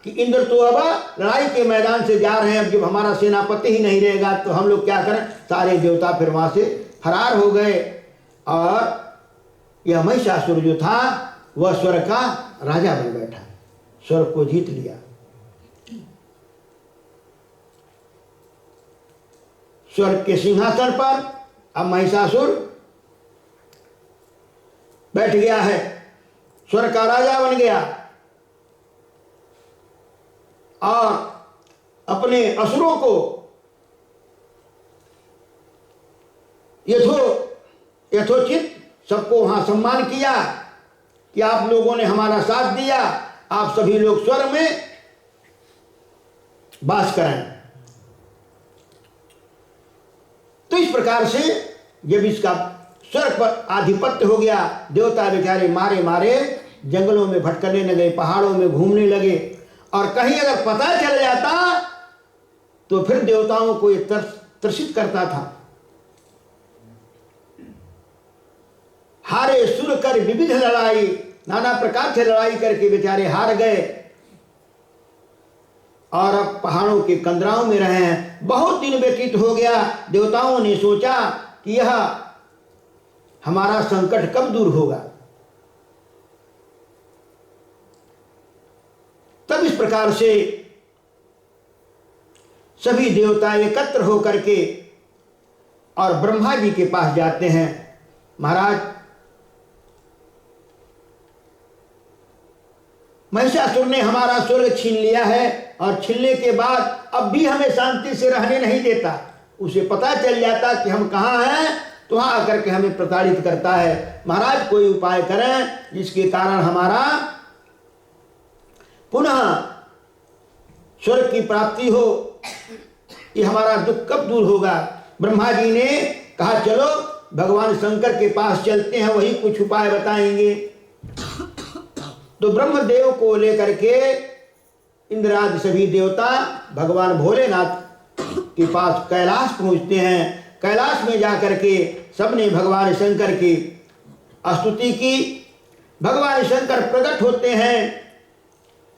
कि इंद्र तो अब लड़ाई के मैदान से जा रहे हैं, अब जब हमारा सेनापति ही नहीं रहेगा तो हम लोग क्या करें। सारे देवता फिर वहां से फरार हो गए और यह महिषासुर जो था वह स्वर्ग का राजा बन बैठा, स्वर्ग को जीत लिया। स्वर्ग के सिंहासन पर अब महिषासुर बैठ गया है, स्वर्ग का राजा बन गया और अपने असुरों को यथोचित सबको वहां सम्मान किया कि आप लोगों ने हमारा साथ दिया, आप सभी लोग स्वर्ग में वास करें। तो इस प्रकार से जब इसका स्वर्ग पर आधिपत्य हो गया, देवता बेचारे मारे मारे जंगलों में भटकने लगे, पहाड़ों में घूमने लगे और कहीं अगर पता चल जाता तो फिर देवताओं को ये त्रसित करता था। हारे सुर कर विविध लड़ाई, नाना प्रकार से लड़ाई करके बेचारे हार गए और अब पहाड़ों के कंदराओं में रहे हैं। बहुत दिन व्यतीत हो गया, देवताओं ने सोचा कि यह हमारा संकट कब दूर होगा। तब इस प्रकार से सभी देवता एकत्र होकर के और ब्रह्मा जी के पास जाते हैं। महाराज, महिषासुर ने हमारा स्वर्ग छीन लिया है और छीनने के बाद अब भी हमें शांति से रहने नहीं देता। उसे पता चल जाता कि हम कहाँ हैं तो वहां आकर के हमें प्रताड़ित करता है। महाराज, कोई उपाय करें जिसके कारण हमारा पुनः स्वर्ग की प्राप्ति हो। ये हमारा दुख कब दूर होगा। ब्रह्मा जी ने कहा चलो भगवान शंकर के पास चलते हैं, वही कुछ उपाय बताएंगे। तो ब्रह्मदेव को लेकर के इंद्र आदि सभी देवता भगवान भोलेनाथ के पास कैलाश पहुंचते हैं। कैलाश में जाकर के सबने भगवान शंकर की स्तुति की। भगवान शंकर प्रकट होते हैं,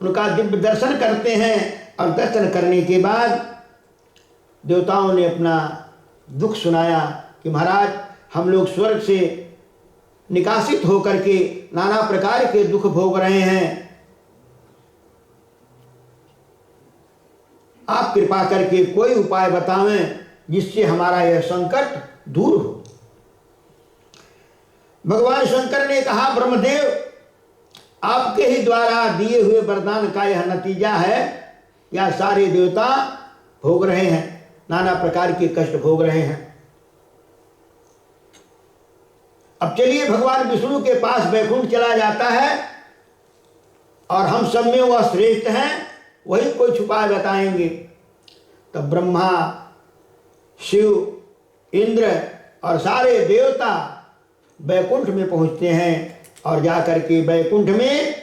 उनका दिव्य दर्शन करते हैं और दर्शन करने के बाद देवताओं ने अपना दुख सुनाया कि महाराज, हम लोग स्वर्ग से निकासित होकर के नाना प्रकार के दुख भोग रहे हैं, आप कृपा करके कोई उपाय बतावें जिससे हमारा यह संकट दूर हो। भगवान शंकर ने कहा, ब्रह्मदेव, आपके ही द्वारा दिए हुए वरदान का यह नतीजा है, या सारे देवता भोग रहे हैं, नाना प्रकार के कष्ट भोग रहे हैं। अब चलिए भगवान विष्णु के पास वैकुंठ चला जाता है और हम सब में वह श्रेष्ठ हैं, वही कोई उपाय बताएंगे। तब ब्रह्मा, शिव, इंद्र और सारे देवता वैकुंठ में पहुंचते हैं और जाकर के वैकुंठ में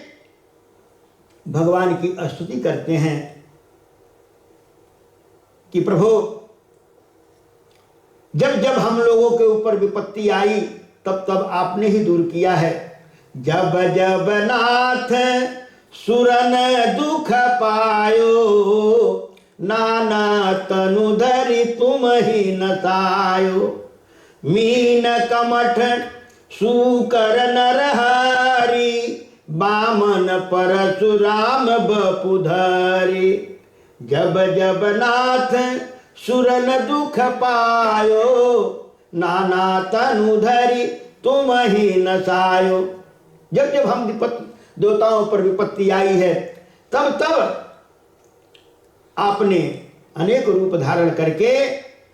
भगवान की स्तुति करते हैं कि प्रभु, जब जब हम लोगों के ऊपर विपत्ति आई तब तब आपने ही दूर किया है। जब जब नाथ सुरन दुख पायो, नाना तनु धरि तुम ही नसायो। मीन कमठ सूकर नरहरि, बामन परशुराम बपुधरि। जब जब नाथ सुरन दुख पायो, नाना तनु धरि तुम ही नसायो। जब जब हम देवताओं पर विपत्ति आई है तब तब आपने अनेक रूप धारण करके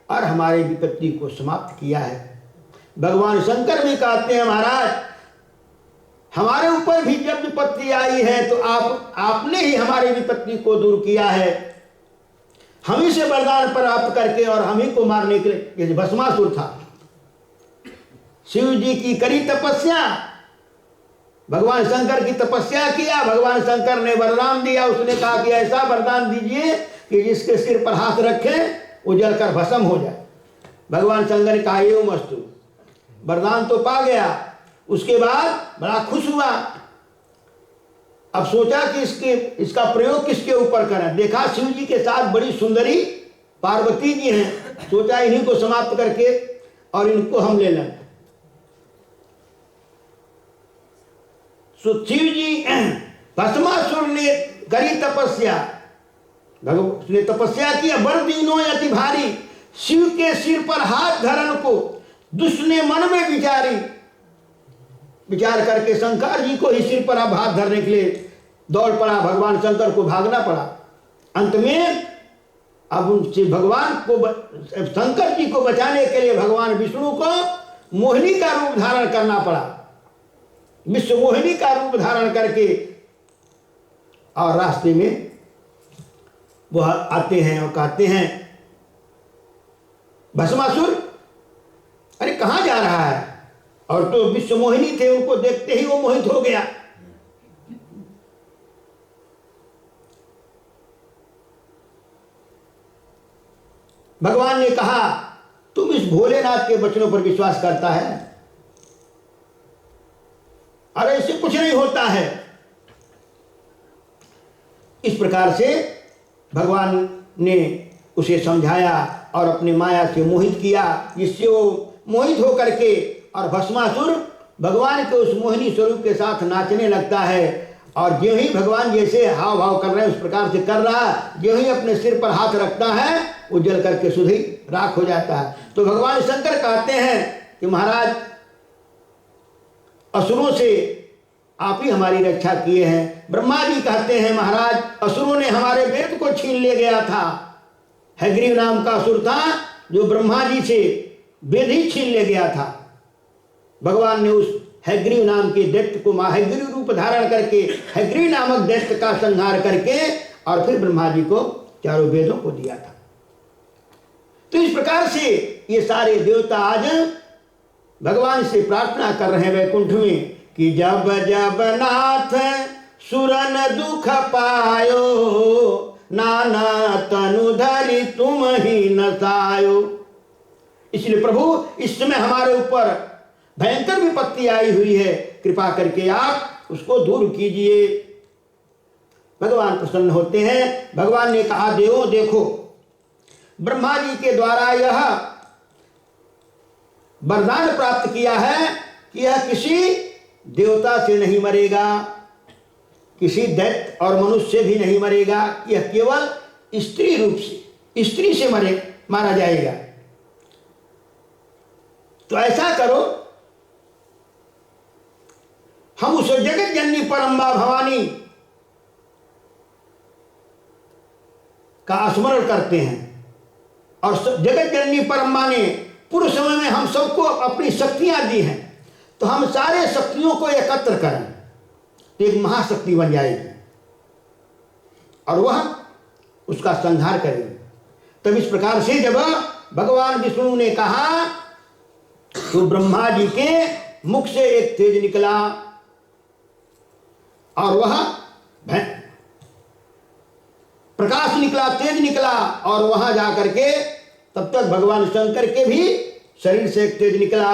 और हमारे विपत्ति को समाप्त किया है। भगवान शंकर भी कहते हैं, महाराज, हमारे ऊपर भी जब विपत्ति आई है तो आपने ही हमारी विपत्ति को दूर किया है। हम ही से वरदान प्राप्त करके और हम ही को मारने के लिए, जैसे भस्मासुर था, शिव जी की करी तपस्या, भगवान शंकर की तपस्या किया, भगवान शंकर ने वरदान दिया। उसने कहा कि ऐसा वरदान दीजिए कि जिसके सिर पर हाथ रखे वो जलकर भस्म हो जाए। भगवान शंकर ने कहा एवं अस्तु, वरदान तो पा गया, उसके बाद बड़ा खुश हुआ। अब सोचा कि इसका प्रयोग किसके ऊपर करें। देखा शिव जी के साथ बड़ी सुंदरी पार्वती जी हैं, सोचा इन्हीं को समाप्त करके और इनको हम ले लें। सो शिव जी भस्मासुर ने करी तपस्या, उसने तपस्या की, बर दीनो यति भारी, शिव के सिर पर हाथ धरन को दुष्ट ने मन में विचार करके शंकर जी को ही सिर पर अब हाथ धरने के लिए दौड़ पड़ा। भगवान शंकर को भागना पड़ा। अंत में अब उनसे भगवान को, शंकर जी को बचाने के लिए भगवान विष्णु को मोहिनी का रूप धारण करना पड़ा। विश्व मोहिनी का रूप धारण करके और रास्ते में वह आते हैं और कहते हैं, भस्मासुर अरे कहां जा रहा है? और तो विश्व मोहिनी थे, उनको देखते ही वो मोहित हो गया। भगवान ने कहा, तुम इस भोलेनाथ के वचनों पर विश्वास करता है? अरे इससे कुछ नहीं होता है। इस प्रकार से भगवान ने उसे समझाया और अपनी माया से मोहित किया, जिससे वो मोहित होकर के और भस्मासुर भगवान के उस मोहिनी स्वरूप के साथ नाचने लगता है। और ज्यों ही भगवान जैसे हाव भाव कर रहे हैं उस प्रकार से कर रहा है, ज्यों ही अपने सिर पर हाथ रखता है वो जल करके सुधी राख हो जाता है। तो भगवान शंकर कहते हैं कि महाराज असुरों से आप ही हमारी रक्षा किए हैं। ब्रह्मा जी कहते हैं, महाराज असुरों ने हमारे वेद को छीन ले गया था। हैग्रीव नाम का असुर था जो ब्रह्मा जी से वेद ही छीन ले गया था। भगवान ने उस हैग्रीव नाम के दैत्य को हैग्रीव रूप धारण करके हैग्रीव नामक दैत्य का संहार करके और फिर ब्रह्मा जी को चारों वेदों को दिया था। तो इस प्रकार से ये सारे देवता आज भगवान से प्रार्थना कर रहे हैं वैकुंठ में कि जब जब नाथ सुरन दुख पायो, नाना तनु धरि तुम ही नसायो। इसलिए प्रभु इस समय हमारे ऊपर भयंकर विपत्ति आई हुई है, कृपा करके आप उसको दूर कीजिए। भगवान प्रसन्न होते हैं। भगवान ने कहा, देवों देखो, ब्रह्मा जी के द्वारा यह वरदान प्राप्त किया है कि यह किसी देवता से नहीं मरेगा, किसी दैत्य और मनुष्य से भी नहीं मरेगा, यह केवल स्त्री रूप से, स्त्री से मारा जाएगा। तो ऐसा करो, हम उस जगत जननी परम्बा भवानी का स्मरण करते हैं और जगत जननी परम्बा ने पूर्व समय में हम सबको अपनी शक्तियां दी हैं, तो हम सारे शक्तियों को एकत्र करें तो एक महाशक्ति बन जाएगी और वह उसका संहार करेगी। तब इस प्रकार से जब भगवान विष्णु ने कहा तो ब्रह्मा जी के मुख से एक तेज निकला और वह प्रकाश निकला, तेज निकला और वहां जाकर के तब तक भगवान शंकर के भी शरीर से एक तेज निकला,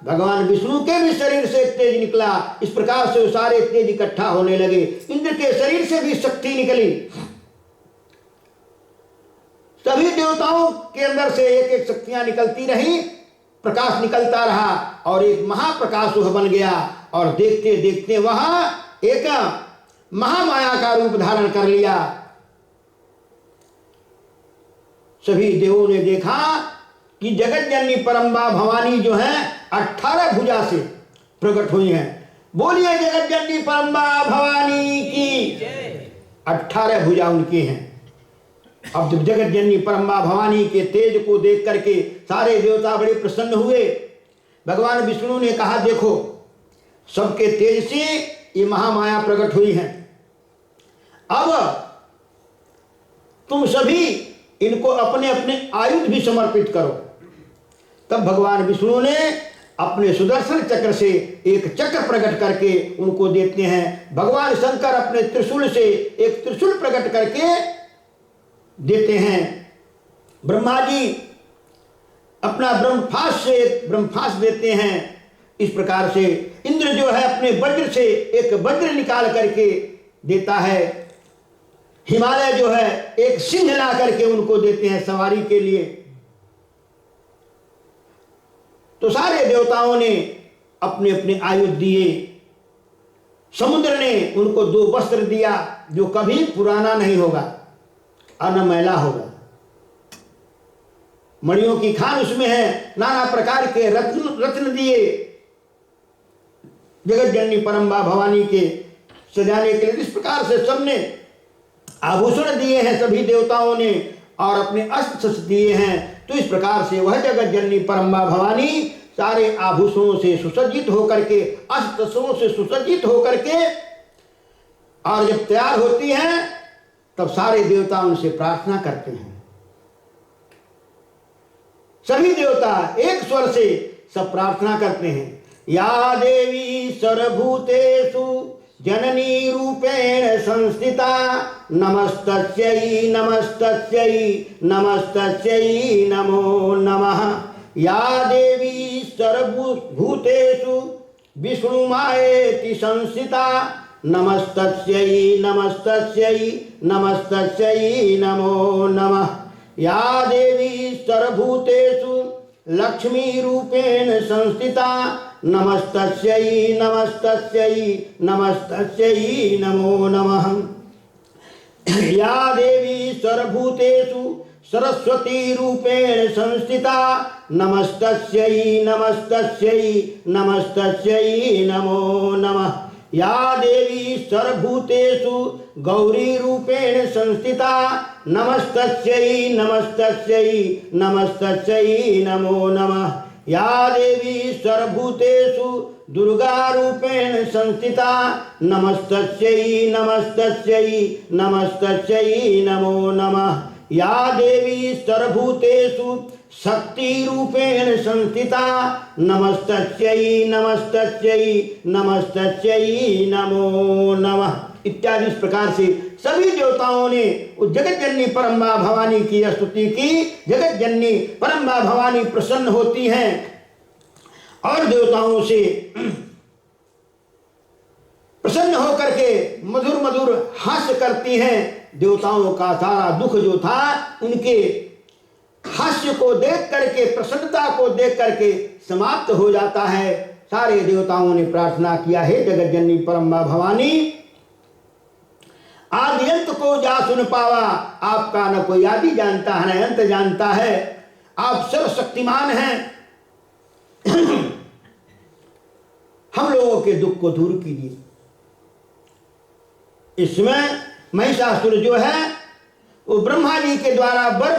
भगवान विष्णु के भी शरीर से एक तेज निकला। इस प्रकार से सारे तेज इकट्ठा होने लगे। इंद्र के शरीर से भी शक्ति निकली, सभी देवताओं के अंदर से एक एक शक्तियां निकलती रही, प्रकाश निकलता रहा और एक महाप्रकाश वह बन गया। और देखते देखते वह एक महामाया का रूप धारण कर लिया। सभी देवों ने देखा कि जगत जननी परम्बा भवानी जो है 18 भुजा से प्रकट हुई हैं। बोलिए जगत जननी परम्बा भवानी की 18 भुजा उनकी हैं। अब जब जगत जननी परम्बा भवानी के तेज को देख करके सारे देवता बड़े प्रसन्न हुए। भगवान विष्णु ने कहा, देखो सबके तेज से ये महामाया प्रकट हुई है, अब तुम सभी इनको अपने अपने आयुध भी समर्पित करो। तब भगवान विष्णु ने अपने सुदर्शन चक्र से एक चक्र प्रकट करके उनको देते हैं। भगवान शंकर अपने त्रिशूल से एक त्रिशूल प्रकट करके देते हैं। ब्रह्मा जी अपना ब्रह्मफास से एक ब्रह्मफास देते हैं। इस प्रकार से इंद्र इंद्र जो है अपने वज्र से एक वज्र निकाल करके देता है, हिमालय जो है एक सिंह ला करके उनको देते हैं सवारी के लिए। तो सारे देवताओं ने अपने अपने आयुध दिए। समुद्र ने उनको 2 वस्त्र दिया जो कभी पुराना नहीं होगा और न मैला होगा। मणियों की खान उसमें है, नाना प्रकार के रत्न दिए जगत जननी परम्बा भवानी के सजाने के लिए। इस प्रकार से सबने आभूषण दिए हैं सभी देवताओं ने, और अपने अस्त्र शस्त्र दिए हैं। तो इस प्रकार से वह जगत जननी परम्बा भवानी सारे आभूषणों से सुसज्जित होकर के, अस्त्र शस्त्रों से सुसज्जित होकर के, और जब तैयार होती हैं तब सारे देवता उनसे प्रार्थना करते हैं। सभी देवता एक स्वर से सब प्रार्थना करते हैं, या देवी सर्वभूतेषु जननी रूपेण संस्थिता नमस्तस्यै नमस्तस्यै नमस्तस्यै नमो नमः। या देवी सर्वभूतेषु विष्णुमायेति संस्थिता नमस्तस्यै नमस्तस्यै नमस्तस्यै नमो नमः। या देवी सर्वभूतेषु लक्ष्मी रूपेण संस्थिता नमस्तस्यै नमस्तस्यै नमस्तस्यै नमो नमः। या देवी सर्वभूतेषु सरस्वती रूपेण संस्थिता नमस्तस्यै नमस्तस्यै नमस्तस्यै नमो नमः। या देवी सर्वभूतेषु गौरी रूपेण संस्थिता नमस्तस्यै नमस्तस्यै नमस्तस्यै नमो नमः। या देवी सर्वभूतेषु दुर्गा रूपेण संस्थिता नमस्तस्यै नमस्तस्यै नमस्तस्यै नमो नमः। या देवी सर्वभूतेषु शक्ति रूपेण संस्थिता नमस्तस्यै नमस्तस्यै नमस्तस्यै नमो नमः इत्यादि। इस प्रकार से सभी देवताओं ने उस जगत जननी परम्बा भवानी की स्तुति की। जगत जननी परम्बा भवानी प्रसन्न होती हैं और देवताओं से प्रसन्न होकर के मधुर मधुर हास्य करती हैं। देवताओं का सारा दुख जो था उनके हास्य को देख करके, प्रसन्नता को देख करके समाप्त हो जाता है। सारे देवताओं ने प्रार्थना किया, हे जगत जननी परम्बा भवानी, आदि अंत को जा सुन पावा, आपका न कोई आदि जानता है न अंत जानता है, आप सर्वशक्तिमान हैं। हम लोगों के दुख को दूर कीजिए। इसमें महिषासुर जो है वो ब्रह्मा जी के द्वारा वर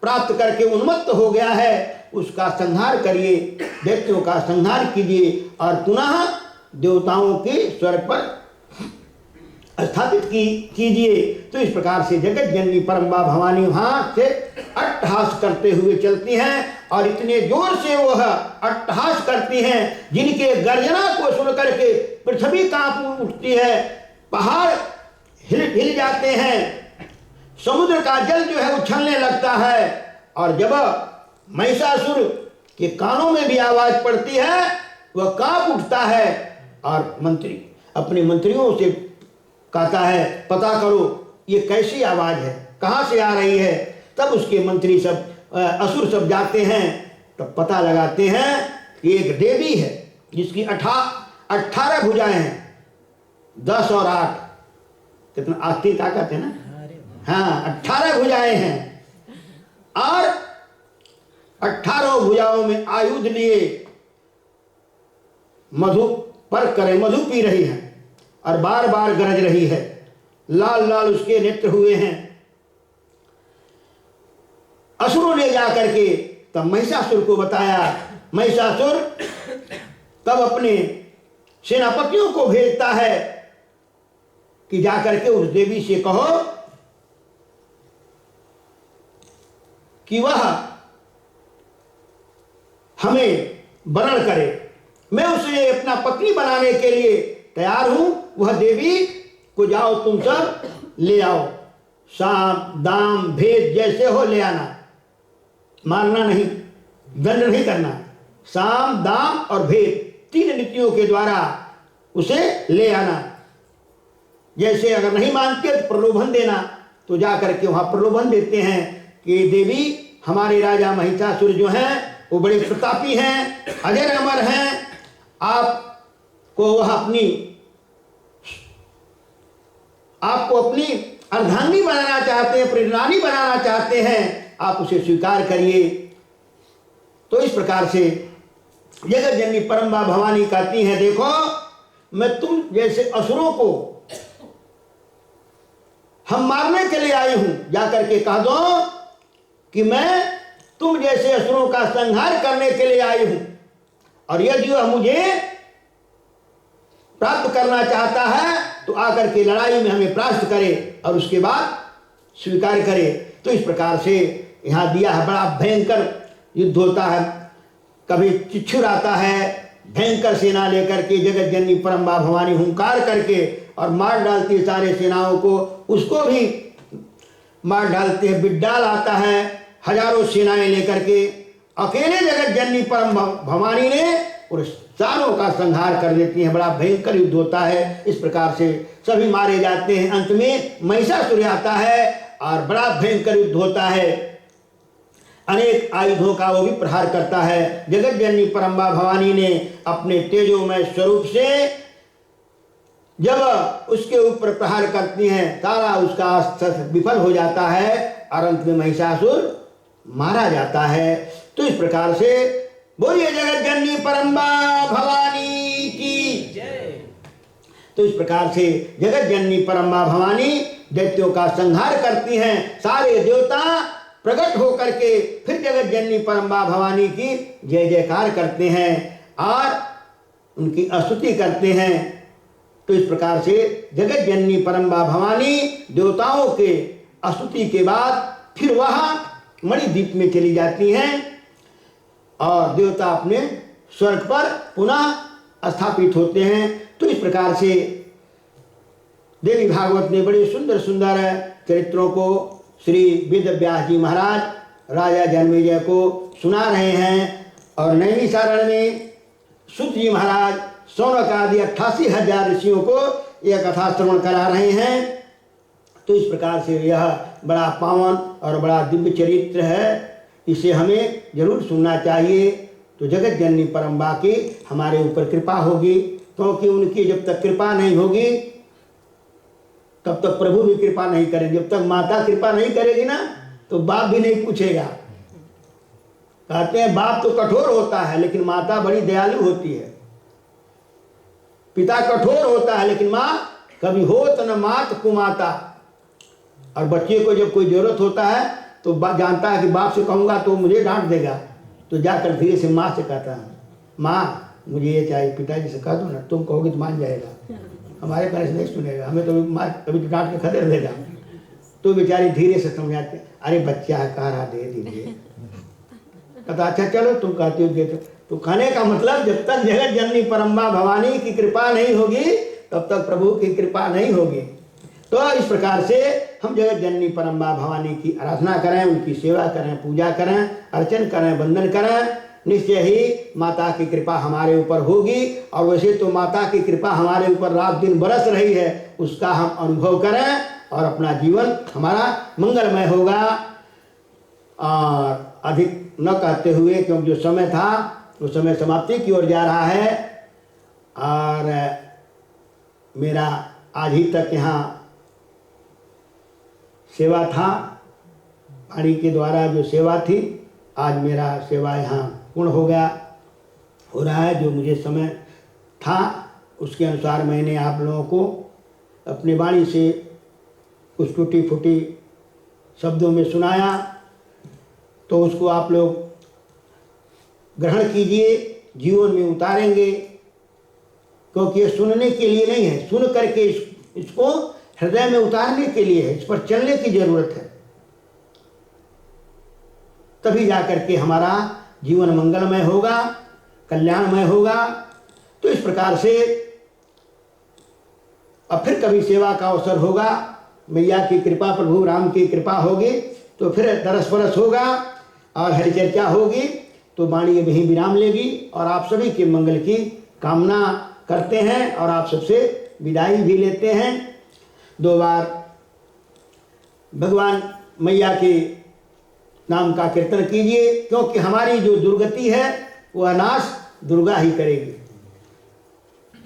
प्राप्त करके उन्मत्त हो गया है, उसका संहार करिए, दैत्यों का संहार कीजिए और पुनः देवताओं के स्वर्ग पर स्थापित कीजिए। तो इस प्रकार से जगत जननी परम्बा भवानी वहां से अट्टहास करते हुए चलती हैं और इतने जोर से वह अट्टहास करती हैं जिनके गर्जना को सुन करके पृथ्वी कांप उठती है, पहाड़ हिल जाते हैं, समुद्र का जल जो है उछलने लगता है। और जब महिषासुर के कानों में भी आवाज पड़ती है वह कांप उठता है और मंत्री अपने मंत्रियों से कहता है, पता करो ये कैसी आवाज है, कहां से आ रही है। तब उसके मंत्री सब असुर सब जाते हैं, तब पता लगाते हैं कि एक देवी है जिसकी 18 भुजाएं हैं, 10 और 8 कितना 8 ताकत है ना, हाँ 18 भुजाएं हैं और 18 भुजाओं में आयुध लिए मधु पर करे मधु पी रही है और बार बार गरज रही है, लाल लाल उसके नेत्र हुए हैं। असुरों ने जाकर के तब महिषासुर को बताया। महिषासुर तब अपने सेनापतियों को भेजता है कि जाकर के उस देवी से कहो कि वह हमें वरण करे, मैं उसे अपना पत्नी बनाने के लिए तैयार हूं। वह देवी को जाओ तुम सब ले आओ, साम दाम भेद जैसे हो ले आना, मारना नहीं, दंड नहीं करना। साम दाम और भेद 3 नीतियों के द्वारा उसे ले आना। जैसे अगर नहीं मानते तो प्रलोभन देना, तो जा करके वहाँ प्रलोभन देते हैं कि देवी हमारे राजा महिषासुर जो हैं वो बड़े प्रतापी हैं, अजर अमर हैं, आपको अपनी अर्धांगी बनाना चाहते हैं, परिरानी बनाना चाहते हैं, आप उसे स्वीकार करिए। तो इस प्रकार से जगत जननी परम्बा भवानी कहती हैं, देखो मैं तुम जैसे असुरों को हम मारने के लिए आई हूं, जाकर के कह दो कि मैं तुम जैसे असुरों का संहार करने के लिए आई हूं, और यदि वह मुझे प्राप्त करना चाहता है तो आकर के लड़ाई में हमें परास्त करे और उसके बाद स्वीकार करे। तो इस प्रकार से यहाँ दिया है, बड़ा भयंकर युद्ध होता है। कभी चिच्छुर आता है भयंकर सेना लेकर के, जगत जननी परम्बा भवानी हुंकार करके और मार डालती है सारे सेनाओं को, उसको भी मार डालते हैं। बिड्डाल आता है हजारों सेनाएं लेकर के, अकेले जगत जननी परम भवानी ने और सारों का संहार कर देती हैं। बड़ा भयंकर युद्ध होता है। इस प्रकार से सभी मारे जाते हैं। अंत में महिषासुर आता है और बड़ा भयंकर युद्ध होता है। अनेक आयुधों का वो भी प्रहार करता है। जगत जननी परम्बा भवानी ने अपने तेजोमय स्वरूप से जब उसके ऊपर प्रहार करती हैं, सारा उसका अस्त्र विफल हो जाता है और अंत में महिषासुर मारा जाता है। तो इस प्रकार से बोलिए जगत जननी परम्बा भवानी की जय। तो इस प्रकार से जगत जननी परम्बा भवानी दैत्यों का संहार करती हैं। सारे देवता प्रकट होकर के फिर जगत जननी परम्बा भवानी की जय जयकार करते हैं और उनकी स्तुति करते हैं। तो इस प्रकार से जगत जननी परम्बा भवानी देवताओं के स्तुति के बाद फिर वह मणिद्वीप में चली जाती हैं और देवता अपने स्वर्ग पर पुनः स्थापित होते हैं। तो इस प्रकार से देवी भागवत ने बड़े सुंदर सुंदर चरित्रों को श्री वेद व्यास जी महाराज राजा जन्मेजय को सुना रहे हैं और नैमिषारण्य में सूत जी महाराज सौनक आदि 88,000 ऋषियों को यह कथा श्रवण करा रहे हैं। तो इस प्रकार से यह बड़ा पावन और बड़ा दिव्य चरित्र है, इसे हमें जरूर सुनना चाहिए। तो जगत जननी परम्बा की हमारे ऊपर कृपा होगी, क्योंकि उनकी जब तक कृपा नहीं होगी तब तक प्रभु भी कृपा नहीं करेंगे। जब तक माता कृपा नहीं करेगी ना तो बाप भी नहीं पूछेगा। कहते हैं बाप तो कठोर होता है लेकिन माता बड़ी दयालु होती है। पिता कठोर होता है लेकिन माँ कभी होत न मात कुमाता। और बच्चे को जब कोई जरूरत होता है तो जानता है कि बाप से कहूँगा तो मुझे डांट देगा, तो जाकर धीरे से माँ से कहता है माँ मुझे ये चाहिए, पिताजी से कह दो ना, तुम कहोगे तो मान जाएगा, हमारे पेरेंट्स नहीं सुनेगा, हमें तो माँ कभी डांट के खदेड़ देगा। तो बेचारी धीरे से समझाते हैं, अरे बच्चा है कह रहा दे दीजिए। कहता अच्छा चलो तुम कहती हो दे दो। तो कहने का मतलब जब तक जगत जननी परम्बा भवानी की कृपा नहीं होगी तब तक प्रभु की कृपा नहीं होगी। तो इस प्रकार से हम जगत जननी परम्बा भवानी की आराधना करें, उनकी सेवा करें, पूजा करें, अर्चन करें, वंदन करें, निश्चय ही माता की कृपा हमारे ऊपर होगी। और वैसे तो माता की कृपा हमारे ऊपर रात दिन बरस रही है, उसका हम अनुभव करें और अपना जीवन हमारा मंगलमय होगा। और अधिक न कहते हुए, क्योंकि जो समय था वो समय समाप्ति की ओर जा रहा है और मेरा आज ही तक यहाँ सेवा था, वाणी के द्वारा जो सेवा थी, आज मेरा सेवा यहाँ पूर्ण हो रहा है। जो मुझे समय था उसके अनुसार मैंने आप लोगों को अपनी वाणी से कुछ टूटी फूटी शब्दों में सुनाया, तो उसको आप लोग ग्रहण कीजिए, जीवन में उतारेंगे, क्योंकि ये सुनने के लिए नहीं है, सुन करके इसको हृदय में उतारने के लिए है, इस पर चलने की जरूरत है, तभी जाकर के हमारा जीवन मंगलमय होगा, कल्याणमय होगा। तो इस प्रकार से अब फिर कभी सेवा का अवसर होगा, मैया की कृपा, प्रभु राम की कृपा होगी तो फिर दरस परस होगा और हरिचर्चा होगी। तो वाणी यहीं विराम लेगी और आप सभी के मंगल की कामना करते हैं और आप सबसे विदाई भी लेते हैं। 2 बार भगवान मैया के नाम का कीर्तन कीजिए, क्योंकि हमारी जो दुर्गति है वह नाश दुर्गा ही करेगी।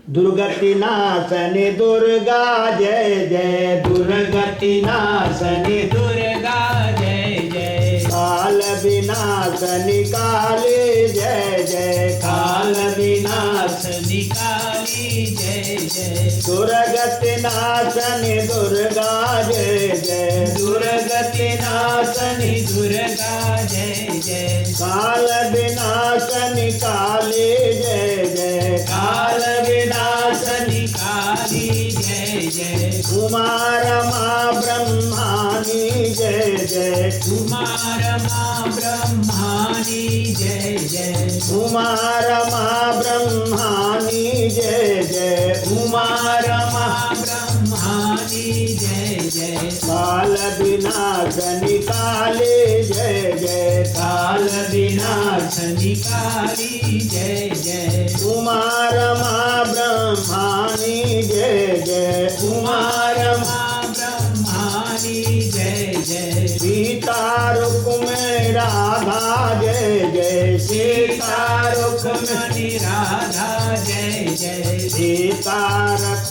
दुर्गति नाशनि दुर्गा जय जय, दुर्गति नाशनि दुर्गा जय जय, काल विनाशनि काली जय जय, काल विनाशनि काली जय जय, दुर्गति नाशनि दुर्गा जय जय, दुर्गति नाशनि दुर्गा जय जय, काल विनाशनि काली जय जय, काल विनाशनि काली जय जय, कुमार माँ ब्रह्मानी जय जय, कुमार माँ ब्रह्मानी जय जय, कुमार माँ ब्रह्मानी जय जय, कुमार माँ ब्रह्मानी जय जय, काल विनाशनि काले जय जय, काल विनाशनि काली जय जय, कुमार माँ ब्रह्मानी जय जय, कुमार माँ ब्रह्मानी जय जय, सीता रुक्मिणी राधा जय जय, सीता रुक्मिणी राधा जय जय, सीता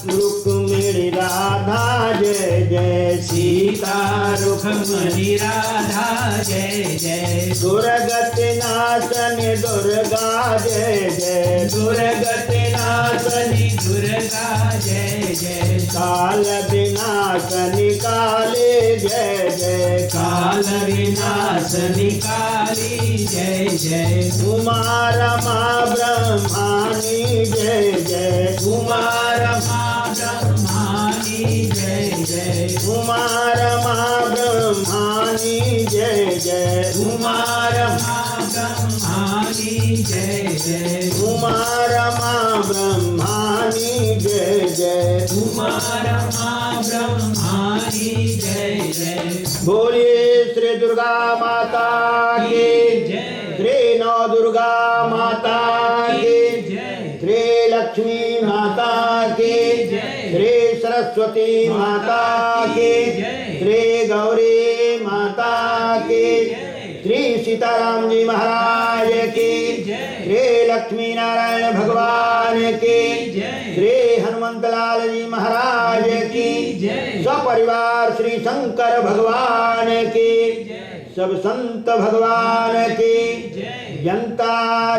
रुक्मिणी राधा जय जय, सीता रुक्मिणी राधा जय जय, दुर्गति नाशनि दुर्गा जय जय, दुर्गति नाशनि दुर्गा जय जय, काल विनाशनि काले जय जय, काल विनाशनि काली जय जय, कुमार माँ ब्रह्मानी जय जय, कुमार माँ ब्रह्मानी जय जय, कुमार माँ ब्रह्मानी जय जय, कुमार माँ ब्रह्मानी जय जय, कुमार माँ ब्रह्मानी जय जय, कुमार माँ ब्रह्मानी जय जय, बोलिए श्री दुर्गा माता की जय, श्री नौ दुर्गा माता की जय, श्री लक्ष्मी माता की जय, श्री सरस्वती माता की जय, श्री गौरी माता की जय, श्री सीताराम जी महाराज की जय, श्री लक्ष्मी नारायण भगवान की जय, श्री हनुमंत लाल जी महाराज की जय, सपरिवार श्री शंकर भगवान की जय, सब संत भगवान की जय, जनता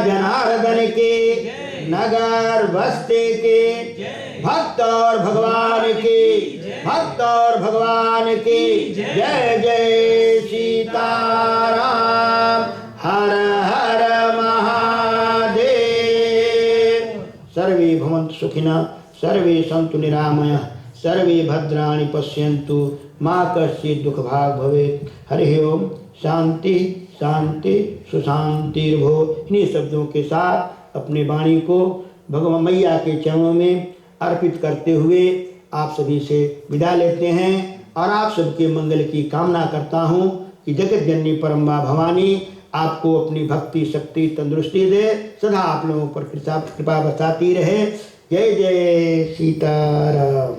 जनार्दन की जय, नगर बस्ती की जय, भक्त और भगवान की भक्त और भगवान की जय जय सीताराम। हर हर महादेव। सर्वे भवन्तु सुखिनः, सर्वे सन्तु निरामयः, सर्वे भद्राणि पश्यन्तु, मा कश्चित् दुःखभाग् भवेत्। हरि ओम। शांति शांति सुशांतिर्भो। इन्हीं शब्दों के साथ अपने वाणी को भगवान मैया के चरणों में अर्पित करते हुए आप सभी से विदा लेते हैं और आप सबके मंगल की कामना करता हूँ कि जगत जननी परम माँ भवानी आपको अपनी भक्ति शक्ति तंदुरुस्ती दे, सदा आप लोगों पर कृपा बरसाती रहे। जय जय सीताराम।